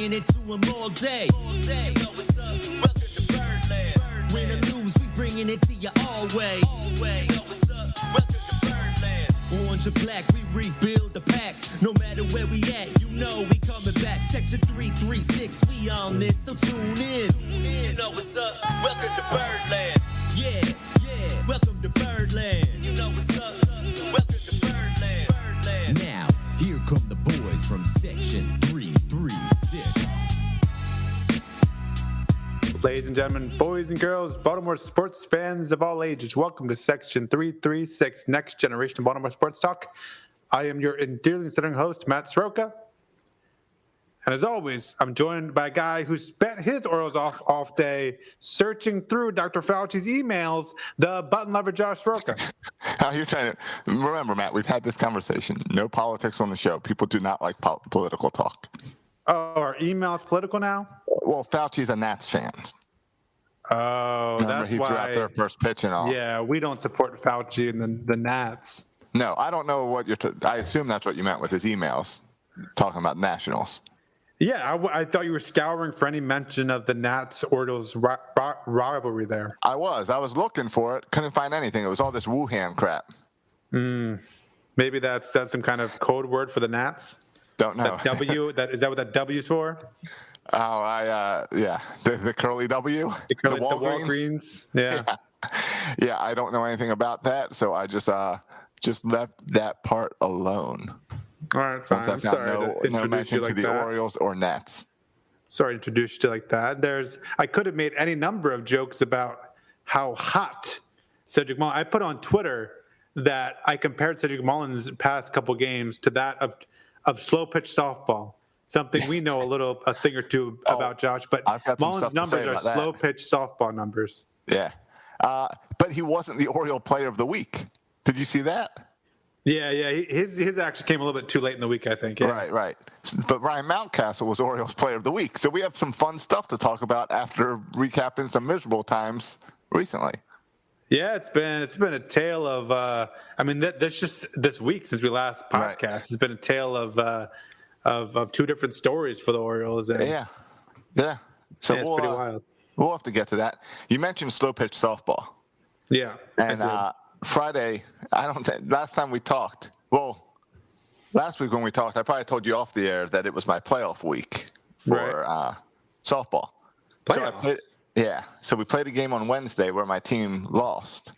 bringing it to them all day. You know what's up? Welcome to Birdland. Win or lose, we bringing it to you always. You know what's up? Welcome to Birdland. Orange or black, we rebuild the pack. No matter where we at, you know we coming back. Section 336, we on this, so tune in. You know what's up? Welcome to Birdland. Yeah, welcome to Birdland. You know what's up? Welcome to Birdland. Now, here come the boys from Section 336. Ladies and gentlemen, boys and girls, Baltimore sports fans of all ages, welcome to Section 336, Next Generation of Baltimore Sports Talk. I am your endearingly considering host, Matt Soroka. And as always, I'm joined by a guy who spent his Orioles off day searching through Dr. Fauci's emails, the button lover Josh Soroka. You're trying to remember, Matt, we've had this conversation. No politics on the show. People do not like political talk. Oh, are emails political now? Well, Fauci's a Nats fan. Oh, remember, that's he why. Threw out their first pitch and all. Yeah, we don't support Fauci and the Nats. No, I don't know what I assume that's what you meant with his emails, talking about Nationals. Yeah, I thought you were scouring for any mention of the Nats-Orioles rivalry there. I was looking for it, couldn't find anything. It was all this Wuhan crap. Maybe that's some kind of code word for the Nats. Don't know. That W, is that what that W's for? Oh, the curly W, the Walgreens. Yeah, I don't know anything about that, so I just left that part alone. All right, fine. I'm sorry no mention you like to the that. Orioles or Nats. Sorry to introduce you like that. I could have made any number of jokes about how hot Cedric Mullins. I put on Twitter that I compared Cedric Mullins' past couple games to that of slow pitch softball. Something we know a thing or two about, Josh. But Mullins' numbers are slow pitch softball numbers. Yeah, but he wasn't the Oriole Player of the Week. Did you see that? Yeah. His actually came a little bit too late in the week, I think. Yeah. Right. But Ryan Mountcastle was Orioles Player of the Week. So we have some fun stuff to talk about after recapping some miserable times recently. Yeah, it's been a tale of. That's just this week since we last podcast. Right. It's been a tale of two different stories for the Orioles. And yeah. it's So pretty wild. We'll have to get to that. You mentioned slow pitch softball. Yeah. And Friday, last time we talked, last week when we talked, I probably told you off the air that it was my playoff week for softball. So we played a game on Wednesday where my team lost,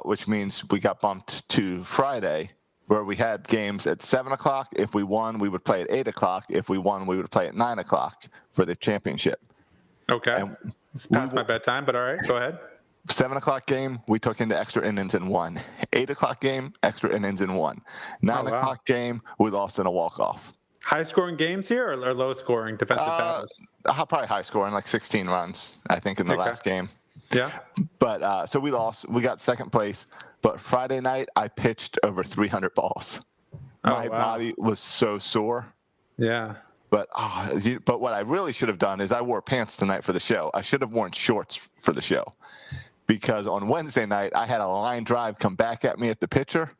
which means we got bumped to Friday where we had games at 7 o'clock. If we won, we would play at 8 o'clock. If we won, we would play at 9 o'clock for the championship. Okay. It's past my bedtime, but all right, go ahead. 7 o'clock game, we took into extra innings and won. 8 o'clock game, extra innings and won. 9 o'clock game, we lost in a walk-off. High-scoring games here or low-scoring defensive battles? Probably high-scoring, like 16 runs, I think, in the last game. Yeah. But so we lost. We got second place. But Friday night, I pitched over 300 balls. My body was so sore. Yeah. But what I really should have done is I wore pants tonight for the show. I should have worn shorts for the show. Because on Wednesday night, I had a line drive come back at me at the pitcher,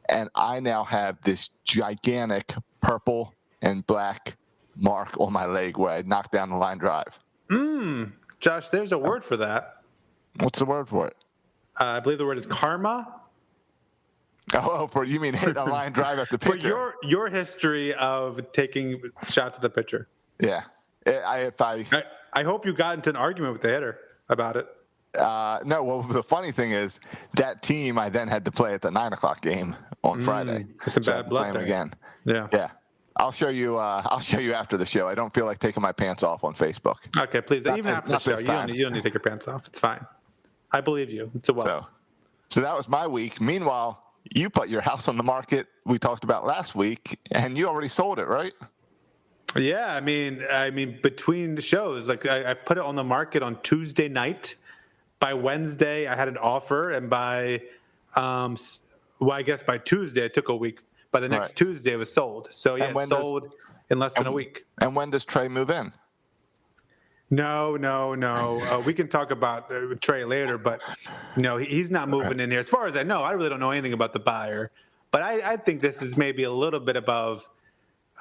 and I now have this gigantic purple and black mark on my leg where I knocked down the line drive. Josh, there's a word for that. What's the word for it? I believe the word is karma. Oh, you mean hit a line drive at the pitcher? For your history of taking shots at the pitcher. Yeah. I hope you got into an argument with the hitter about it. No, well, the funny thing is that team I then had to play at the 9 o'clock game on Friday. It's a bad blood day. Again. Yeah. I'll show you after the show. I don't feel like taking my pants off on Facebook. Okay, please. Even after the show, you don't need to take your pants off. It's fine. I believe you. It's a well. So that was my week. Meanwhile, you put your house on the market we talked about last week, and you already sold it, right? Yeah, I mean, between the shows, like I put it on the market on Tuesday night. By Wednesday, I had an offer, and by, I guess by Tuesday, it took a week. By the next Tuesday, it was sold. So, yeah, it sold in less than a week. And when does Trey move in? No. We can talk about Trey later, but no, he's not moving in here. As far as I know, I really don't know anything about the buyer. But I think this is maybe a little bit above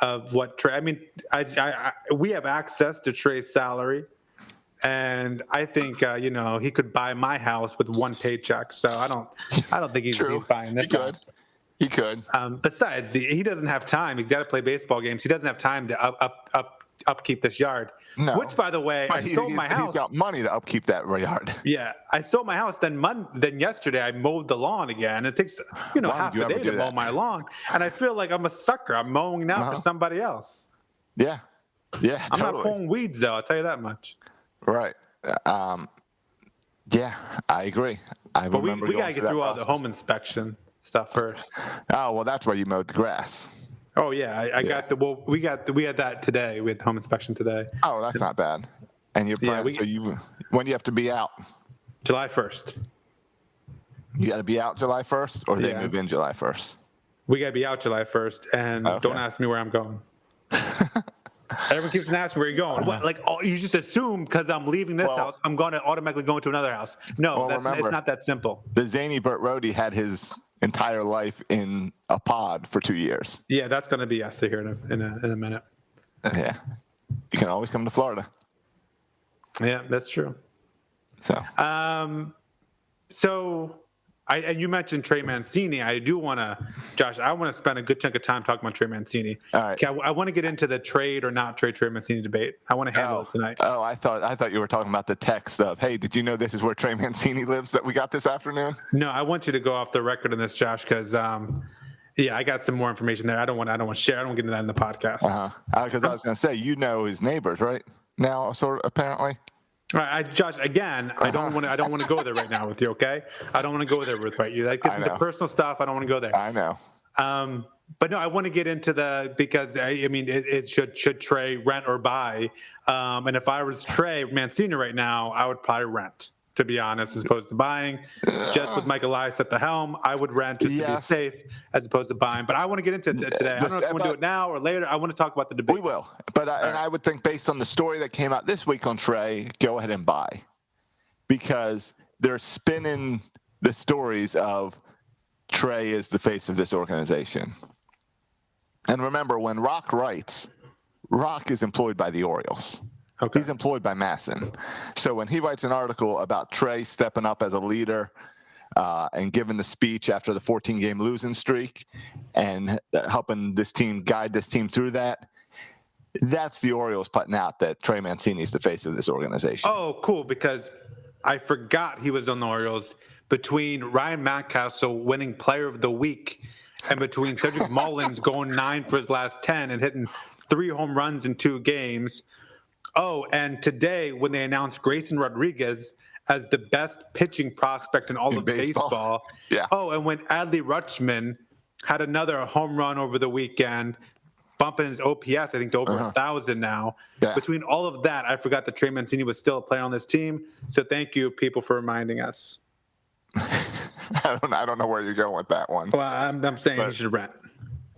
of what Trey. I mean, we have access to Trey's salary, and I think he could buy my house with one paycheck. So I don't think he's buying this house. He could. Besides, he doesn't have time. He's got to play baseball games. He doesn't have time to upkeep this yard. No. Which, by the way, I sold my house. He's got money to upkeep that yard. Yeah, I sold my house. Then yesterday I mowed the lawn again. It takes half a day to mow my lawn, and I feel like I'm a sucker. I'm mowing now for somebody else. Yeah, yeah. I'm totally. not pulling weeds though. I'll tell you that much. Right. Yeah, I agree. But we gotta get through all the home inspection stuff first. Oh well, that's where you mowed the grass. Oh yeah, I got we had that today. We had the home inspection today. Oh, that's not bad. And you're planning, when do you have to be out? July 1st. You got to be out July 1st, or they move in July 1st? We got to be out July 1st, and don't ask me where I'm going. Everyone keeps asking where you're going. What, you just assume because I'm leaving this house, I'm going to automatically go into another house. No, it's not that simple. The zany Burt Rohde had his entire life in a pod for 2 years. Yeah, that's going to be us here in a minute. Yeah. You can always come to Florida. Yeah, that's true. And you mentioned Trey Mancini. I do want to, Josh, I want to spend a good chunk of time talking about Trey Mancini. All right. Okay, I want to get into the trade or not trade Trey Mancini debate. I want to handle it tonight. Oh, I thought you were talking about the text of, hey, did you know this is where Trey Mancini lives that we got this afternoon? No, I want you to go off the record on this, Josh, because I got some more information there. I don't want to share. I don't want to get into that in the podcast. Because I was going to say, his neighbors, right? Now, sort of, apparently. All right, Josh. Again, I don't want to go there right now with you. Okay, I don't want to go there with you. Like this is the personal stuff. I don't want to go there. I know. But no, I want to get into because it should Trey rent or buy? And if I was Trey Mancini right now, I would probably rent. To be honest, as opposed to buying. Just with Mike Elias at the helm, I would rent just to be safe as opposed to buying. But I want to get into it today. I don't know if I want to do it now or later. I want to talk about the debate. We will. But I would think based on the story that came out this week on Trey, go ahead and buy. Because they're spinning the stories of Trey is the face of this organization. And remember, when Rock writes, Rock is employed by the Orioles. Okay. He's employed by Masson. So when he writes an article about Trey stepping up as a leader and giving the speech after the 14-game losing streak and helping this team guide this team through that, that's the Orioles putting out that Trey Mancini is the face of this organization. Oh, cool, because I forgot he was on the Orioles between Ryan Mountcastle winning Player of the Week and between Cedric Mullins going 9 for his last 10 and hitting 3 home runs in 2 games. Oh, and today when they announced Grayson Rodriguez as the best pitching prospect in all of baseball. Yeah. Oh, and when Adley Rutschman had another home run over the weekend, bumping his OPS, I think, to over 1,000 now. Yeah. Between all of that, I forgot that Trey Mancini was still a player on this team. So thank you, people, for reminding us. I don't know where you're going with that one. Well, I'm saying he should rent.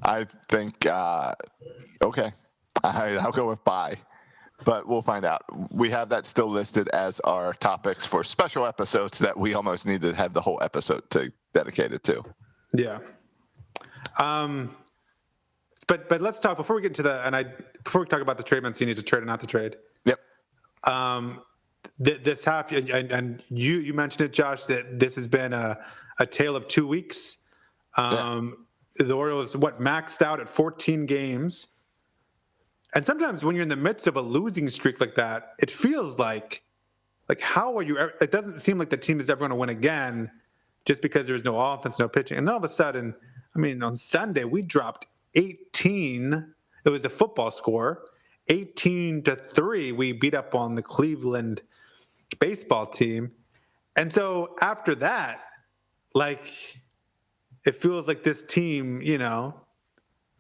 I think, okay. I'll go with buy. But we'll find out. We have that still listed as our topics for special episodes that we almost need to have the whole episode dedicated to. Yeah. But let's talk before we get into before we talk about the trade Mancini to trade or not to trade. Yep. This half and you mentioned it, Josh, that this has been a tale of 2 weeks. The Orioles maxed out at 14 games. And sometimes when you're in the midst of a losing streak like that, it feels like how are you ever, it doesn't seem like the team is ever going to win again just because there's no offense, no pitching. And then all of a sudden, on Sunday, we dropped 18. It was a football score, 18-3. We beat up on the Cleveland baseball team. And so after that, it feels like this team,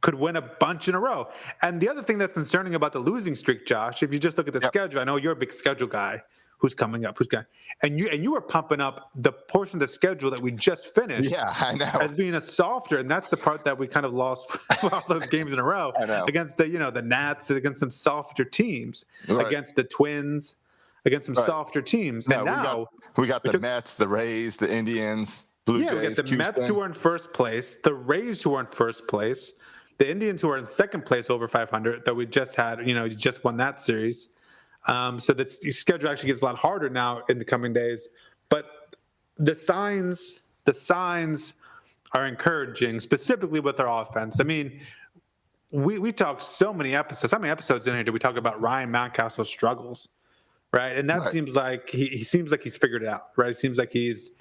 could win a bunch in a row. And the other thing that's concerning about the losing streak, Josh, if you just look at the schedule, I know you're a big schedule guy. Who's coming up? And you were pumping up the portion of the schedule that we just finished. Yeah, I know. As being a softer, and that's the part that we kind of lost for all those games in a row. I know. Against the Nats, against some softer teams, against the Twins, against some softer teams. No, and now we got the Mets, the Rays, the Indians, Blue Jays. We got the Houston. Mets who are in first place, the Rays who are in first place. The Indians, who are in second place over 500, that we just had, you just won that series. So the schedule actually gets a lot harder now in the coming days. But the signs are encouraging, specifically with our offense. I mean, we talked so many episodes. How many episodes in here did we talk about Ryan Mountcastle's struggles, right? And that seems like he seems like he's figured it out, right? It seems like he's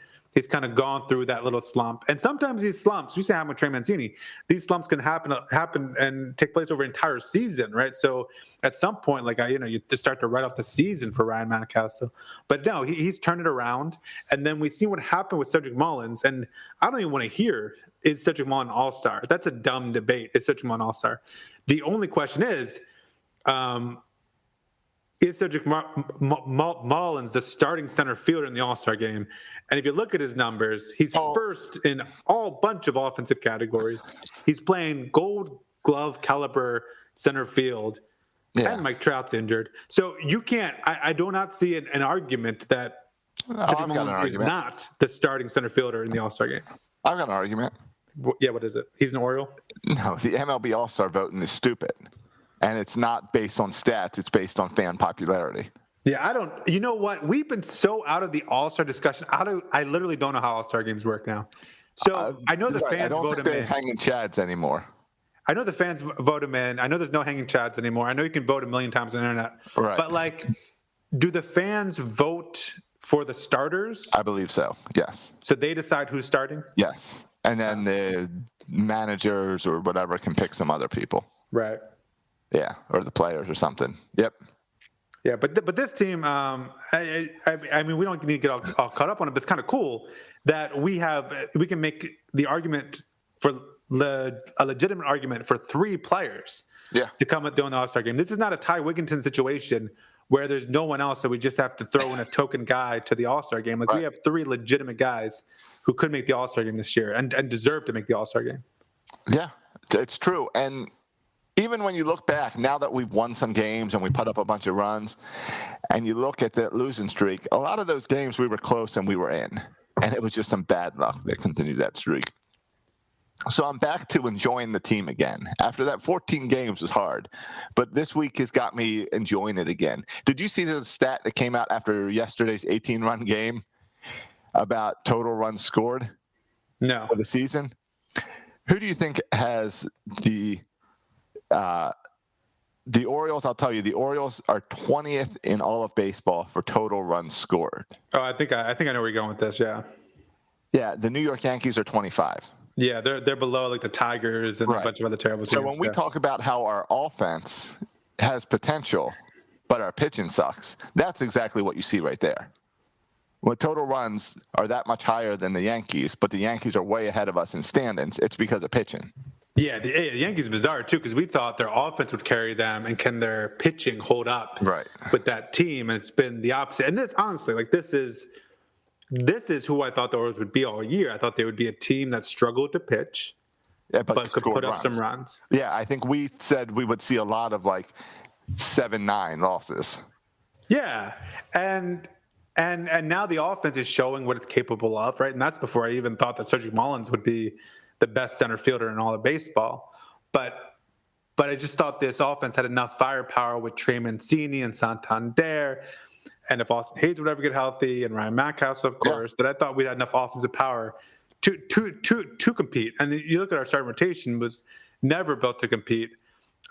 kind of gone through that little slump. And sometimes these slumps, we say how with Trey Mancini, these slumps can happen and take place over an entire season, right? So at some point, you just start to write off the season for Ryan Mountcastle. But no, he's turned it around. And then we see what happened with Cedric Mullins. And I don't even want to hear, is Cedric Mullins an all-star? That's a dumb debate. Is Cedric Mullins an all-star? The only question is Cedric Mullins the starting center fielder in the All-Star game? And if you look at his numbers, he's first in all bunch of offensive categories. He's playing Gold Glove caliber center field, and Mike Trout's injured. So you can't. I do not see an argument that Cedric Mullins is not the starting center fielder in the All-Star game. I've got an argument. Yeah, what is it? He's an Oriole? No, the MLB All-Star voting is stupid. And it's not based on stats. It's based on fan popularity. Yeah, you know what? We've been so out of the All-Star discussion. I literally don't know how All-Star games work now. So I know the fans vote him in. I don't think they're hanging chads anymore. I know the fans vote him in. I know there's no hanging chads anymore. I know you can vote a million times on the internet. Right. But, do the fans vote for the starters? I believe so, yes. So they decide who's starting? Yes. And then the managers or whatever can pick some other people. Right. Yeah, or the players or something. Yep. Yeah, but this team, I mean, we don't need to get all caught up on it, but it's kind of cool that we can make the argument for a legitimate argument for three players to come during the All-Star game. This is not a Ty Wigginton situation where there's no one else, so we just have to throw in a token guy to the All-Star game. We have three legitimate guys who could make the All-Star game this year and deserve to make the All-Star game. Yeah, it's true. And even when you look back, now that we've won some games and we put up a bunch of runs, and you look at that losing streak, a lot of those games we were close and we were in. And it was just some bad luck that continued that streak. So I'm back to enjoying the team again. After that 14 games was hard, but this week has got me enjoying it again. Did you see the stat that came out after yesterday's 18-run game about total runs scored? No. For the season? Who do you think has the Orioles? I'll tell you, the Orioles are 20th in all of baseball for total runs scored. Oh, I think I know where you're going with this. Yeah. Yeah, the New York Yankees are 25. Yeah, they're below the Tigers and a bunch of other terrible teams. So when we talk about how our offense has potential, but our pitching sucks, that's exactly what you see right there. When total runs are that much higher than the Yankees, but the Yankees are way ahead of us in standings, it's because of pitching. Yeah, the Yankees are bizarre too, because we thought their offense would carry them, and can their pitching hold up with that team? And it's been the opposite. And this, honestly, this is who I thought the Orioles would be all year. I thought they would be a team that struggled to pitch, but could put up some runs. Yeah, I think we said we would see a lot of 7-9 losses. Yeah, and now the offense is showing what it's capable of, right? And that's before I even thought that Cedric Mullins would be the best center fielder in all of baseball. But I just thought this offense had enough firepower with Trey Mancini and Santander, and if Austin Hayes would ever get healthy, and Ryan Mountcastle, of course, that I thought we had enough offensive power to compete. And you look at our starting rotation, was never built to compete.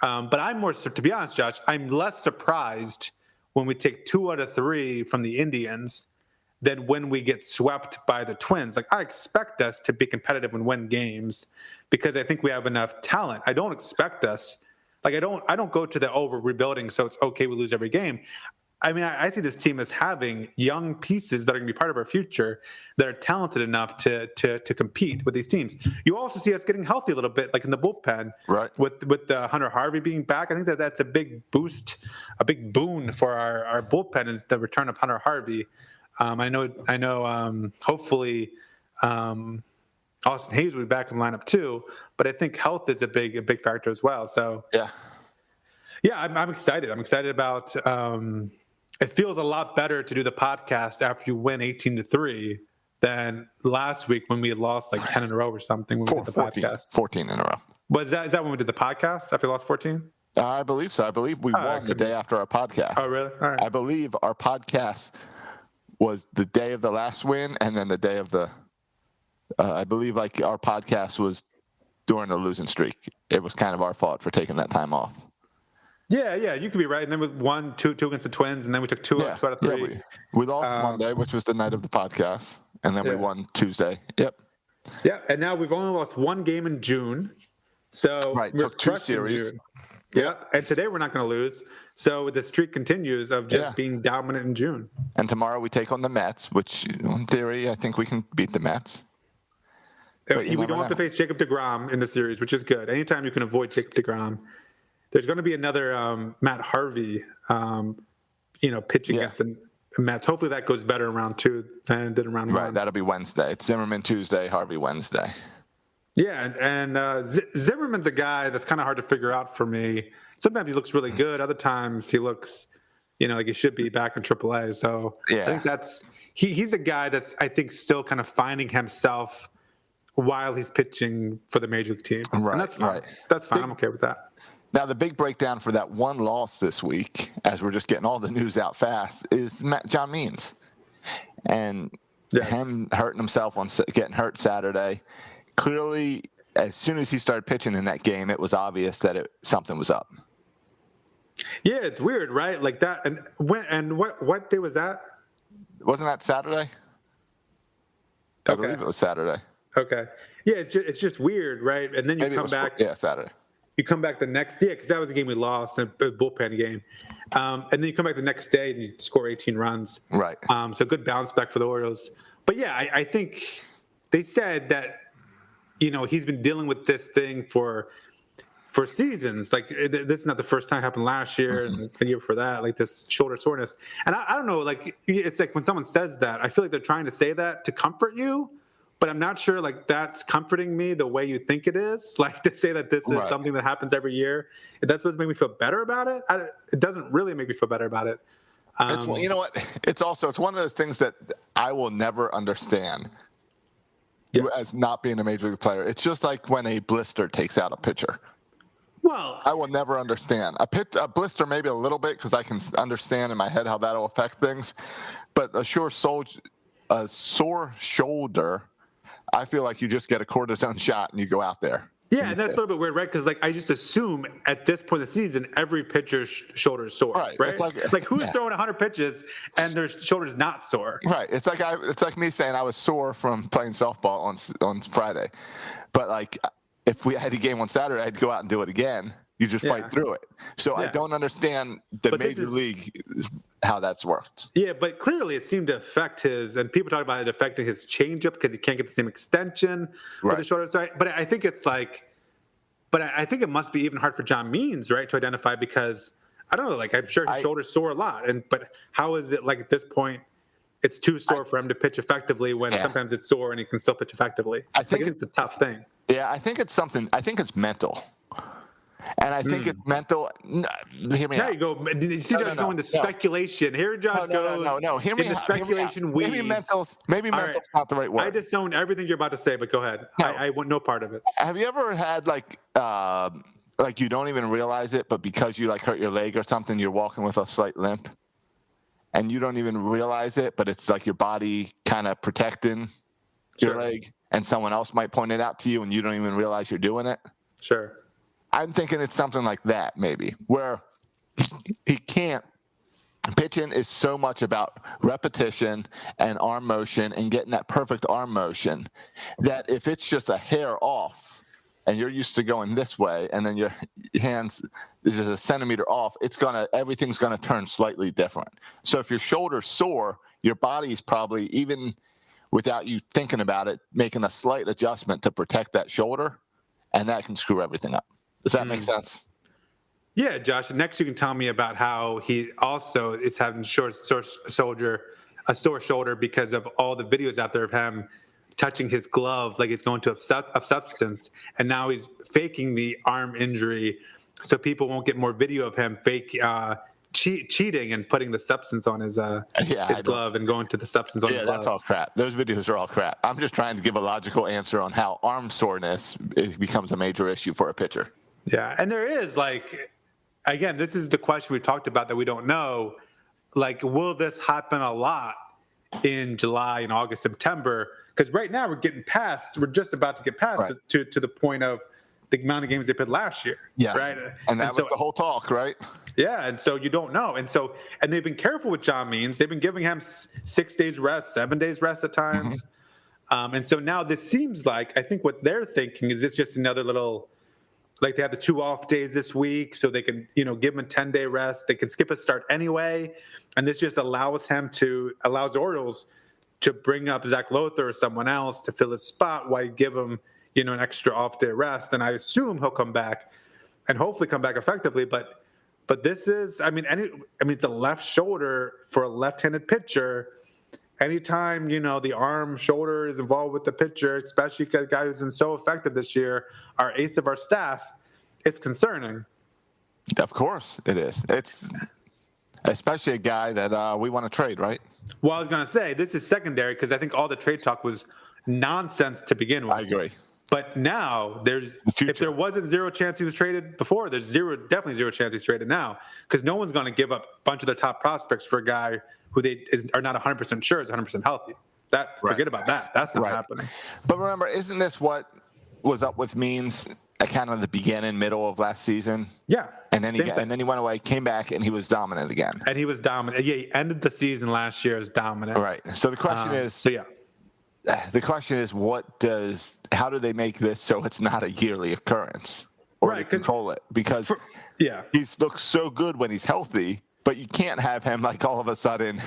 But I'm more, to be honest, Josh, I'm less surprised when we take 2 out of 3 from the Indians than when we get swept by the Twins. I expect us to be competitive and win games because I think we have enough talent. I don't expect us, I don't go to we're rebuilding, so it's okay we lose every game. I mean, I see this team as having young pieces that are going to be part of our future that are talented enough to compete with these teams. You also see us getting healthy a little bit, in the bullpen, right? With Hunter Harvey being back. I think that's a big boost, a big boon for our bullpen is the return of Hunter Harvey. I know. Hopefully, Austin Hayes will be back in the lineup too. But I think health is a big factor as well. So I'm excited. I'm excited about. It feels a lot better to do the podcast after you win 18-3 than last week when we had lost like 10 in a row or something when we did the 14, podcast. 14 in a row. Is that when we did the podcast after we lost 14? I believe so. I believe we won the day after our podcast. Oh, really? All right. I believe our podcast was the day of the last win, and then the day of the. I believe like our podcast was during the losing streak. It was kind of our fault for taking that time off. Yeah, you could be right. And then we won two against the Twins, and then we took two out of three. Yeah, we lost Monday, which was the night of the podcast, and then we won Tuesday. Yep. Yeah, and now we've only lost one game in June. So took two series. Yeah, and today we're not going to lose. So the streak continues of just being dominant in June. And tomorrow we take on the Mets, which in theory I think we can beat the Mets. We don't have to face Jacob deGrom in the series, which is good. Anytime you can avoid Jacob deGrom. There's going to be another Matt Harvey, pitching against the Mets. Hopefully that goes better in round 2 than it did in round 1. Right, that'll be Wednesday. It's Zimmerman Tuesday, Harvey Wednesday. Yeah, and Zimmerman's a guy that's kind of hard to figure out for me. Sometimes he looks really good. Other times he looks, like he should be back in AAA. So I think he's a guy that's, I think, still kind of finding himself while he's pitching for the major league team. Right, and that's fine. right. That's fine. I'm okay with that. Now, the big breakdown for that one loss this week, as we're just getting all the news out fast, is John Means. And him hurting himself getting hurt Saturday. Clearly, as soon as he started pitching in that game, it was obvious that something was up. Yeah, it's weird, right? Like that. And what day was that? Wasn't that Saturday? I believe it was Saturday. Okay. Yeah, it's just weird, right? And then you come back. Saturday. You come back the next day because that was a game we lost, a bullpen game. And then you come back the next day and you score 18 runs. Right. So good bounce back for the Orioles. But yeah, I think they said that, he's been dealing with this thing for seasons. Like this is not the first time it happened last year and the year before that, like this shoulder soreness. And I don't know, like it's like when someone says that, I feel like they're trying to say that to comfort you. But I'm not sure, like, that's comforting me the way you think it is. Like, to say that this is something that happens every year, if that's supposed to make me feel better about it, it doesn't really make me feel better about it. You know what? It's one of those things that I will never understand as not being a major league player. It's just like when a blister takes out a pitcher. Well, I will never understand. A blister maybe a little bit because I can understand in my head how that'll affect things. But a sore shoulder, I feel like you just get a cortisone shot and you go out there. Yeah, and that's a little bit weird, right? Because, like, I just assume at this point in the season, every pitcher's shoulder is sore, right? It's like who's throwing 100 pitches and their shoulder's not sore? Right. It's like me saying I was sore from playing softball on Friday. But, like, if we had a game on Saturday, I'd go out and do it again. You just fight through it. So I don't understand major league how that's worked. Yeah, but clearly it seemed to affect and people talk about it affecting his changeup because he can't get the same extension with the shoulder. So but I think I think it must be even hard for John Means, right, to identify because I don't know, like I'm sure his shoulder's sore a lot, but how is it like at this point? It's too sore for him to pitch effectively when sometimes it's sore and he can still pitch effectively. I think it's a tough thing. Yeah, I think it's something. I think it's mental. And I think it's mental. Hear me out. There you go. You see Josh going to speculation. Here Josh goes. No. Hear me out. Speculation weeds. Maybe mental's not the right word. I disown everything you're about to say, but go ahead. No. I want no part of it. Have you ever had like you don't even realize it, but because you like hurt your leg or something, you're walking with a slight limp, and you don't even realize it, but it's like your body kind of protecting your leg, and someone else might point it out to you, and you don't even realize you're doing it? Sure. I'm thinking it's something like that, maybe, where he can't. Pitching is so much about repetition and arm motion and getting that perfect arm motion that if it's just a hair off and you're used to going this way and then your hands is just a centimeter off, everything's gonna turn slightly different. So if your shoulder's sore, your body's probably, even without you thinking about it, making a slight adjustment to protect that shoulder, and that can screw everything up. Does that make sense? Yeah, Josh. Next, you can tell me about how he also is having a sore shoulder because of all the videos out there of him touching his glove like it's going to a substance, and now he's faking the arm injury so people won't get more video of him cheating and putting the substance on his glove and going to the substance on his glove. Yeah, that's all crap. Those videos are all crap. I'm just trying to give a logical answer on how arm soreness becomes a major issue for a pitcher. Yeah, and there is, like, again, this is the question we talked about that we don't know. Like, will this happen a lot in July and August, September? Because right now we're just about to get past to the point of the amount of games they played last year. Yes. Right. And that was the whole talk, right? Yeah. And so you don't know. And they've been careful with John Means. They've been giving him 6 days rest, 7 days rest at times. Mm-hmm. And so now this seems like, I think what they're thinking is it's just another little, like they have the 2 off days this week, so they can, give him a 10-day rest. They can skip a start anyway. And this just allows the Orioles to bring up Zach Lothar or someone else to fill his spot while you give him, an extra off day rest. And I assume he'll come back and hopefully come back effectively. But this is, it's a left shoulder for a left-handed pitcher. Anytime, the arm, shoulder is involved with the pitcher, especially a guy who's been so effective this year, our ace of our staff, it's concerning. Of course it is. It's especially a guy that we want to trade, right? Well, I was going to say, this is secondary because I think all the trade talk was nonsense to begin with. I agree. But now if there wasn't zero chance he was traded before, there's definitely zero chance he's traded now, because no one's going to give up a bunch of their top prospects for a guy who they are not 100% sure is 100% healthy. Forget about that. That's not happening. But remember, isn't this what was up with Means at kind of the beginning, middle of last season? Yeah. And then he went away, came back, and he was dominant again. And he was dominant. Yeah, he ended the season last year as dominant. Right. So the question is. The question is, how do they make this so it's not a yearly occurrence, or to control it? Because he looks so good when he's healthy, but you can't have him like all of a sudden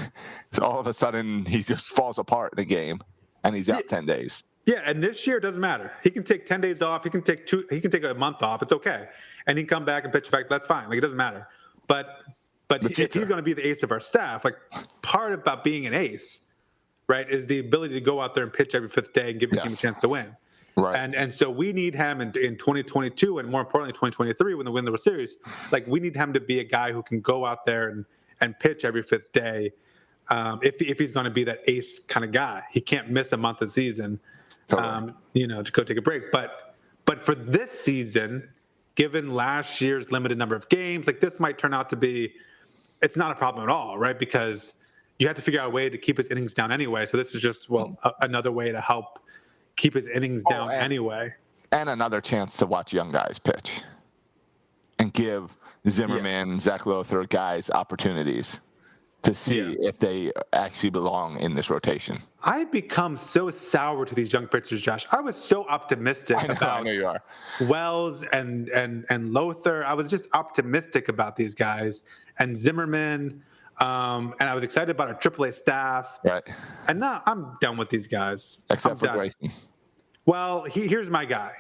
he just falls apart in a game and he's out 10 days. Yeah, and this year it doesn't matter. He can take 10 days off. He can take a month off. It's okay, and he can come back and pitch back. That's fine. Like, it doesn't matter. But if he's going to be the ace of our staff, like, part about being an ace, right, is the ability to go out there and pitch every 5th day and give the team a chance to win. Right. And so we need him in 2022 and more importantly 2023 when they win the World Series. Like, we need him to be a guy who can go out there and pitch every 5th day. If he's going to be that ace kind of guy, he can't miss a month of season, to go take a break. But for this season, given last year's limited number of games, like, this might turn out to be, it's not a problem at all, right? Because you have to figure out a way to keep his innings down anyway. So this is just, another way to help keep his innings down anyway. And another chance to watch young guys pitch and give Zimmerman, Zach Lothar guys opportunities to see if they actually belong in this rotation. I've become so sour to these young pitchers, Josh. I was so optimistic about I know you are. Wells and Lothar. I was just optimistic about these guys and Zimmerman. And I was excited about our AAA staff. Right. And now I'm done with these guys. Except for Grayson. Well, here's my guy.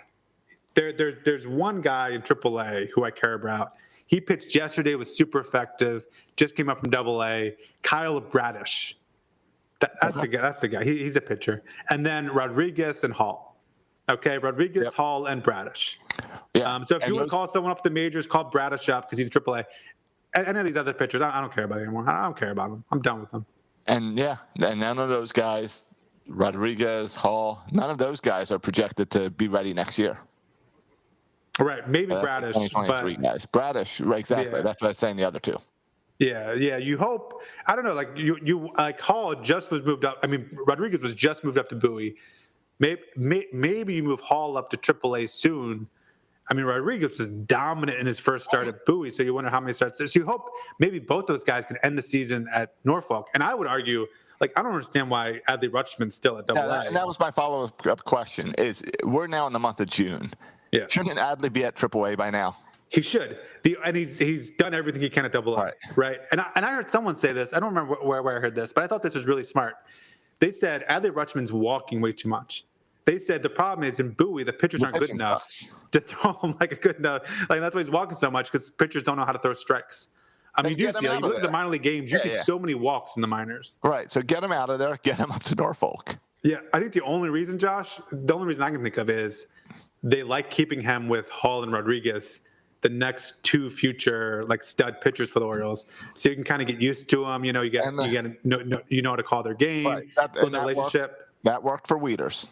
There's one guy in AAA who I care about. He pitched yesterday, was super effective, just came up from AA. Kyle Bradish. That's the guy. He's a pitcher. And then Rodriguez and Hall. Okay, Rodriguez, Hall, and Bradish. Yeah. So if you want to call someone up at the majors, call Bradish up because he's AAA. Any of these other pitchers, I don't care about anymore. I don't care about them. I'm done with them. And none of those guys, Rodriguez, Hall, none of those guys are projected to be ready next year. Right, maybe Bradish. 2023 guys. Bradish, right, exactly. Yeah. That's what I was saying. The other two. Yeah. You hope. I don't know. Like you like Hall just was moved up. I mean, Rodriguez was just moved up to Bowie. Maybe you move Hall up to AAA soon. I mean, Rodriguez was dominant in his first start at Bowie, so you wonder how many starts. So you hope maybe both those guys can end the season at Norfolk. And I would argue, like, I don't understand why Adley Rutschman's still at AA. And that was my follow-up question, is we're now in the month of June. Yeah. Shouldn't Adley be at AAA by now? He should. And he's done everything he can at AA. Right? And I heard someone say this. I don't remember where I heard this, but I thought this was really smart. They said Adley Rutschman's walking way too much. They said the problem is in Bowie, the pitchers aren't good enough to throw him like a good enough. Like, that's why he's walking so much, because pitchers don't know how to throw strikes. I mean, you look at the minor league games, you see so many walks in the minors. Right. So get him out of there. Get him up to Norfolk. Yeah. I think the only reason, Josh, I can think of is they like keeping him with Hall and Rodriguez the next two future like stud pitchers for the Orioles, so you can kind of get used to them. You get you know how to call their game, Right. build a relationship. That worked for Wieters.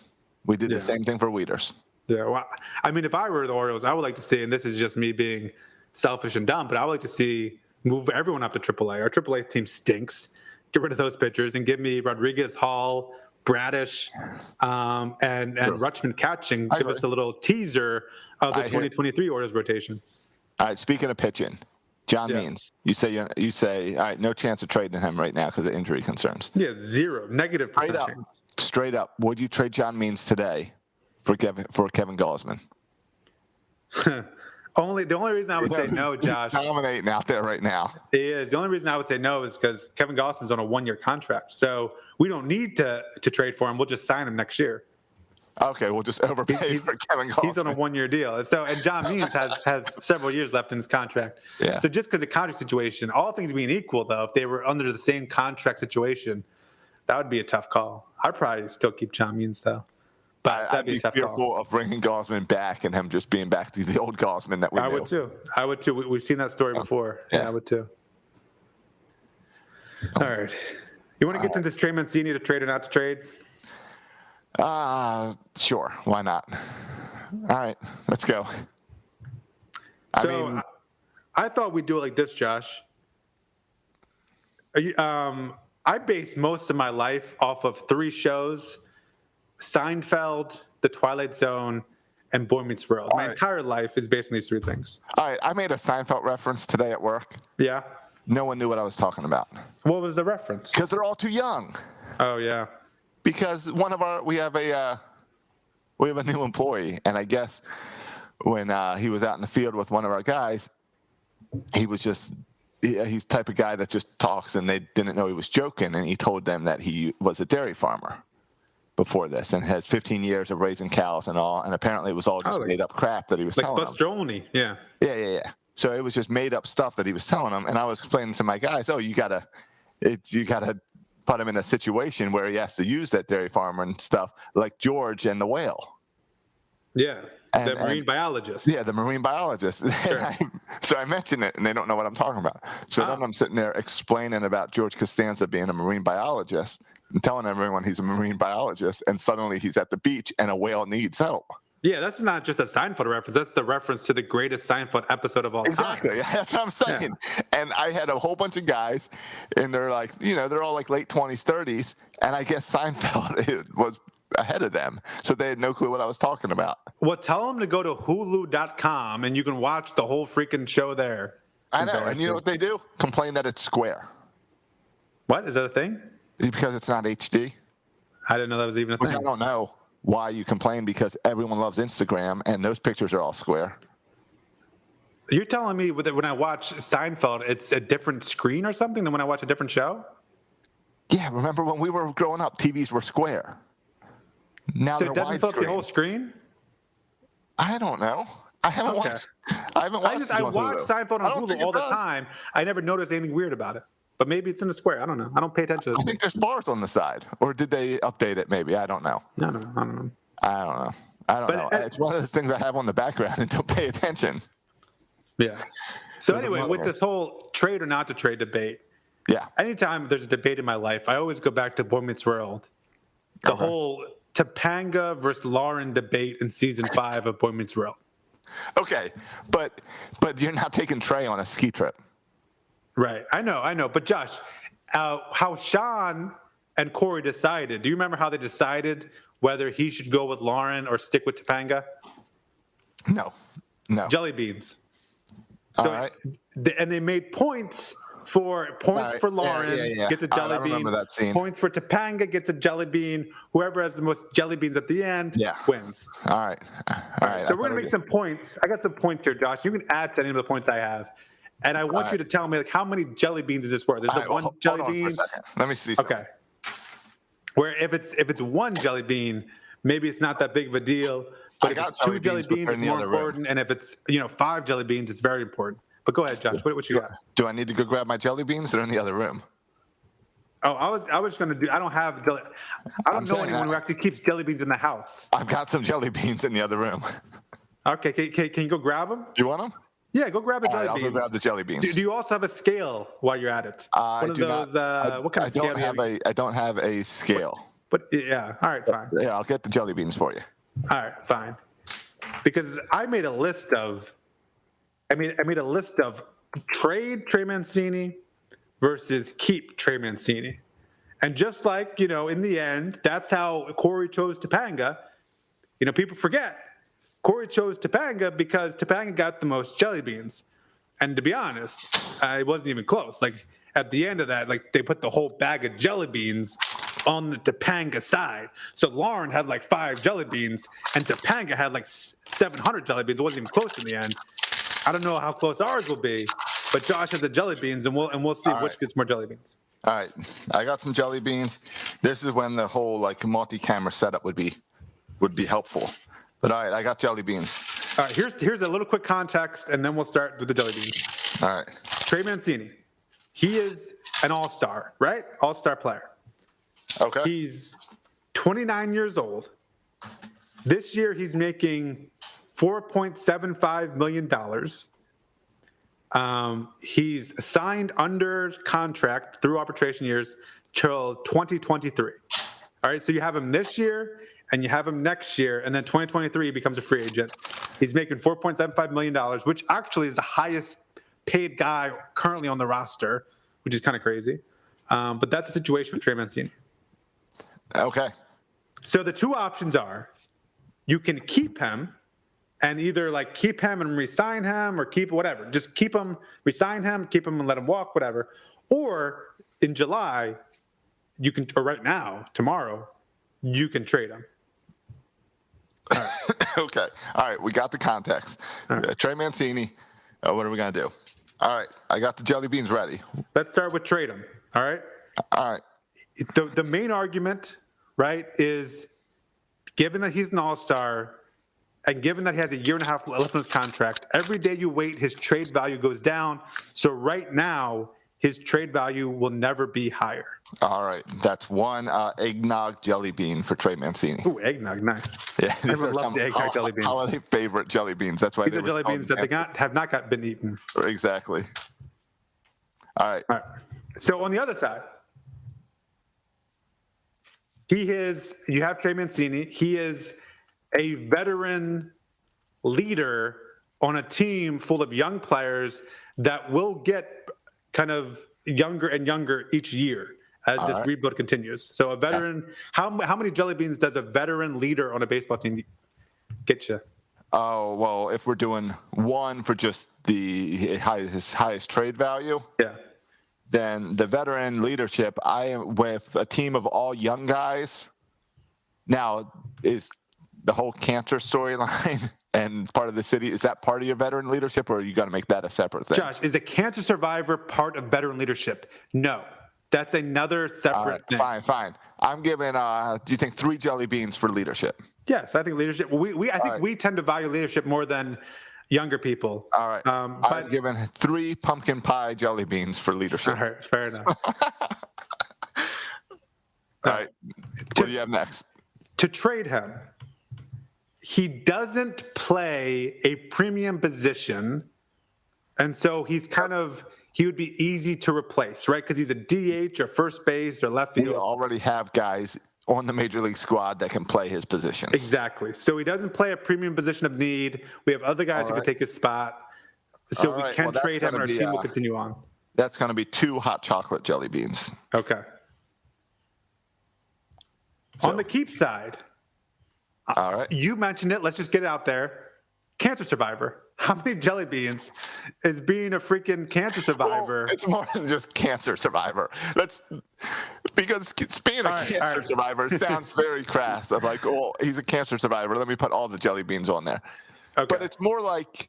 We did the same thing for Wieters. Yeah, well, I mean, if I were the Orioles, I would like to see, and this is just me being selfish and dumb, but I would like to see move everyone up to AAA. Our AAA team stinks. Get rid of those pitchers and give me Rodriguez, Hall, Bradish, and Rutschman catching. Give us a little teaser of the 2023 Orioles rotation. All right. Speaking of pitching, John Means. You say all right. No chance of trading him right now because of injury concerns. Yeah, zero, negative chance. Straight up. Would you trade John Means today for Kevin Gausman? The only reason I would say no, Josh. He's dominating out there right now. He is. The only reason I would say no is because Kevin Gausman's on a 1-year contract, so we don't need to trade for him. We'll just sign him next year. Okay, we'll just overpay for Kevin Gausman. He's on a 1-year deal, and John Means has several years left in his contract. Yeah. So just because of contract situation, all things being equal, though, if they were under the same contract situation, that would be a tough call. I'd probably still keep John Means though. But that'd be a tough fearful call. of bringing Gausman back and him just being back to the old Gausman that we knew. I would too. We've seen that story before. Yeah, I would too. All right. You want to get into this Trey Mancini to trade or not to trade? Sure. Why not? All right. Let's go. I thought we'd do it like this, Josh. I base most of my life off of 3 shows: Seinfeld, The Twilight Zone, and Boy Meets World. My entire life is based on these 3 things. All right. I made a Seinfeld reference today at work. Yeah. No one knew what I was talking about. What was the reference? Because they're all too young. Oh, yeah. Because we have a new employee, and I guess when he was out in the field with one of our guys, he was just he's the type of guy that just talks, and they didn't know he was joking, and he told them that he was a dairy farmer before this and has 15 years of raising cows and all, and apparently it was all just made up crap that he was telling them. Like Buster Olney, yeah. Yeah. So it was just made up stuff that he was telling them, and I was explaining to my guys, you gotta put him in a situation where he has to use that dairy farmer and stuff, like George and the whale. Yeah, the marine biologist. Yeah, the marine biologist. Sure. So I mentioned it, and they don't know what I'm talking about. So then I'm sitting there explaining about George Costanza being a marine biologist and telling everyone he's a marine biologist, and suddenly he's at the beach and a whale needs help. Yeah, that's not just a Seinfeld reference. That's the reference to the greatest Seinfeld episode of all time. Exactly. That's what I'm saying. Yeah. And I had a whole bunch of guys, and they're like, they're all like late 20s, 30s, and I guess Seinfeld was ahead of them. So they had no clue what I was talking about. Well, tell them to go to Hulu.com, and you can watch the whole freaking show there. I know. And you know what they do? Complain that it's square. What? Is that a thing? Because it's not HD. I didn't know that was even a thing. Which I don't know why you complain, because everyone loves Instagram, and those pictures are all square. You're telling me that when I watch Seinfeld, it's a different screen or something than when I watch a different show? Yeah, remember when we were growing up, TVs were square. Now so it doesn't fill up the whole screen? I don't know. I haven't watched I watch Seinfeld on Hulu all the time. I never noticed anything weird about it. But maybe it's in a square. I don't know. I don't pay attention to this. I think there's bars on the side. Or did they update it maybe? I don't know. I don't know. I don't know. It's one of those things I have on the background and don't pay attention. Yeah. So anyway, with this whole trade or not to trade debate, anytime there's a debate in my life, I always go back to Boy Meets World. The whole Topanga versus Lauren debate in season 5 of Boy Meets World. Okay, but you're not taking Trey on a ski trip. Right. I know. But Josh, how Sean and Corey decided, do you remember how they decided whether he should go with Lauren or stick with Topanga? No. Jellybeans. So, all right. And they made points for Lauren, get the jelly bean. I remember that scene. Points for Topanga, gets a jelly bean. Whoever has the most jelly beans at the end wins. All right. So we're going to make some points. I got some points here, Josh. You can add to any of the points I have. And I want you to tell me, how many jelly beans is this worth? Is it one jelly bean? For a second. Let me see something. Okay. Where if it's one jelly bean, maybe it's not that big of a deal. But if it's 2 jelly beans, it's more important. And if it's 5 jelly beans, it's very important. But go ahead, Josh. What you got? Do I need to go grab my jelly beans? They're in the other room. Oh, I was going to do. I don't have. I don't know anyone who actually keeps jelly beans in the house. I've got some jelly beans in the other room. Okay, can you go grab them? You want them? Yeah, go grab a All jelly right, I'll beans. go grab the jelly beans. Do you also have a scale while you're at it? I One of do those, not. what kind of scale do you have? I don't have a scale. But yeah, all right, fine. Yeah, I'll get the jelly beans for you. All right, fine. Because I made a list of, I made a list of trade Trey Mancini versus keep Trey Mancini. And just like, in the end, that's how Corey chose Topanga. People forget. Corey chose Topanga because Topanga got the most jelly beans. And to be honest, it wasn't even close. Like, at the end of that, like, they put the whole bag of jelly beans on the Topanga side. So Lauren had like 5 jelly beans, and Topanga had like 700 jelly beans. It wasn't even close in the end. I don't know how close ours will be, but Josh has the jelly beans, and we'll see which gets more jelly beans. All right, I got some jelly beans. This is when the whole like multi-camera setup would be helpful. But all right, I got jelly beans. All right, here's a little quick context, and then we'll start with the jelly beans. All right. Trey Mancini, he is an all-star, right? All-star player. Okay. He's 29 years old. This year, he's making $4.75 million. He's signed under contract through arbitration years till 2023. All right, so you have him this year and you have him next year, and then 2023 he becomes a free agent. He's making $4.75 million, which actually is the highest paid guy currently on the roster, which is kind of crazy. But that's the situation with Trey Mancini. Okay. So the two options are you can keep him and either like keep him and re-sign him or keep whatever. Just keep him, re-sign him, keep him and let him walk, whatever. Or in July, you can, or right now, tomorrow, you can trade him. All right. Okay. All right. We got the context. Right. Trey Mancini. What are we going to do? All right. I got the jelly beans ready. Let's start with trade him. All right. All right. The main argument, right, is given that he's an all-star and given that he has a year and a half left on his contract, every day you wait, his trade value goes down. So right now, his trade value will never be higher. All right. That's one eggnog jelly bean for Trey Mancini. Ooh, eggnog, nice. Yeah, Everyone loves the eggnog jelly beans. Holiday favorite jelly beans. That's why These are jelly beans that have not been eaten. Exactly. All right. All right. So on the other side, you have Trey Mancini. He is a veteran leader on a team full of young players that will get kind of younger and younger each year as this rebuild continues. So a veteran, how many jelly beans does a veteran leader on a baseball team get you? Oh, well, if we're doing one for just his highest trade value, Yeah. then the veteran leadership, I am with a team of all young guys. Now, is the whole cancer storyline and part of the city, is that part of your veteran leadership, or are you going to make that a separate thing? Josh, is a cancer survivor part of veteran leadership? No. That's another separate thing. Fine. I'm giving, do you think 3 jelly beans for leadership? Yes, I think leadership. I think we tend to value leadership more than younger people. All right. I'm giving 3 pumpkin pie jelly beans for leadership. All right, fair enough. All right. What do you have next? To trade him, he doesn't play a premium position, and so he would be easy to replace, right? Because he's a DH or first base or left field. We already have guys on the major league squad that can play his positions. Exactly. So he doesn't play a premium position of need. We have other guys who can take his spot. So we can trade him and our team will continue on. That's going to be 2 hot chocolate jelly beans. Okay. On the keep side, all right. You mentioned it. Let's just get it out there. Cancer survivor. How many jelly beans is being a freaking cancer survivor? Well, it's more than just cancer survivor. Because being a cancer survivor sounds very crass. Of like, oh, he's a cancer survivor. Let me put all the jelly beans on there. Okay. But it's more like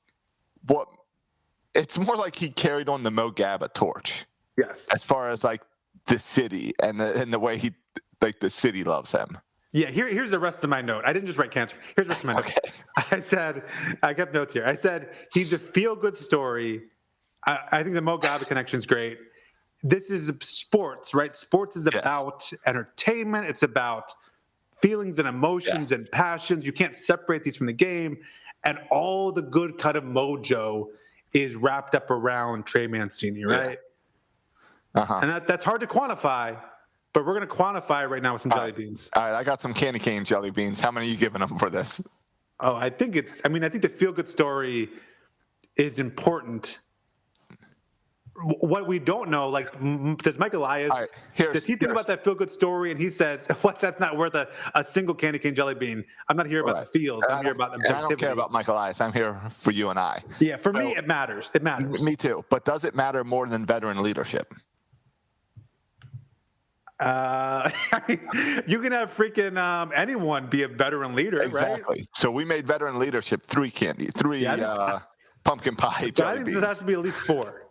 he carried on the Mo Gabba torch. Yes. As far as like the city and the way the city loves him. Yeah, here's the rest of my note. I didn't just write cancer. Here's the rest of my note. I kept notes here. I said, he's a feel-good story. I think the Mo Gabba connection is great. This is sports, right? Sports is about entertainment. It's about feelings and emotions and passions. You can't separate these from the game. And all the good kind of mojo is wrapped up around Trey Mancini, right? And that's hard to quantify, but we're going to quantify it right now with some jelly beans. All right, I got some candy cane jelly beans. How many are you giving them for this? Oh, I think the feel-good story is important. What we don't know, like, does Mike Elias, does he think about that feel-good story and he says, what, that's not worth a single candy cane jelly bean? I'm not here about the feels. I'm here about objectivity. I don't care about Mike Elias. I'm here for you and I. Yeah, for me, it matters. It matters. Me too. But does it matter more than veteran leadership? You can have freaking anyone be a veteran leader, exactly. Right? So we made veteran leadership three pumpkin pie so jelly I think beans. There has to be at least 4.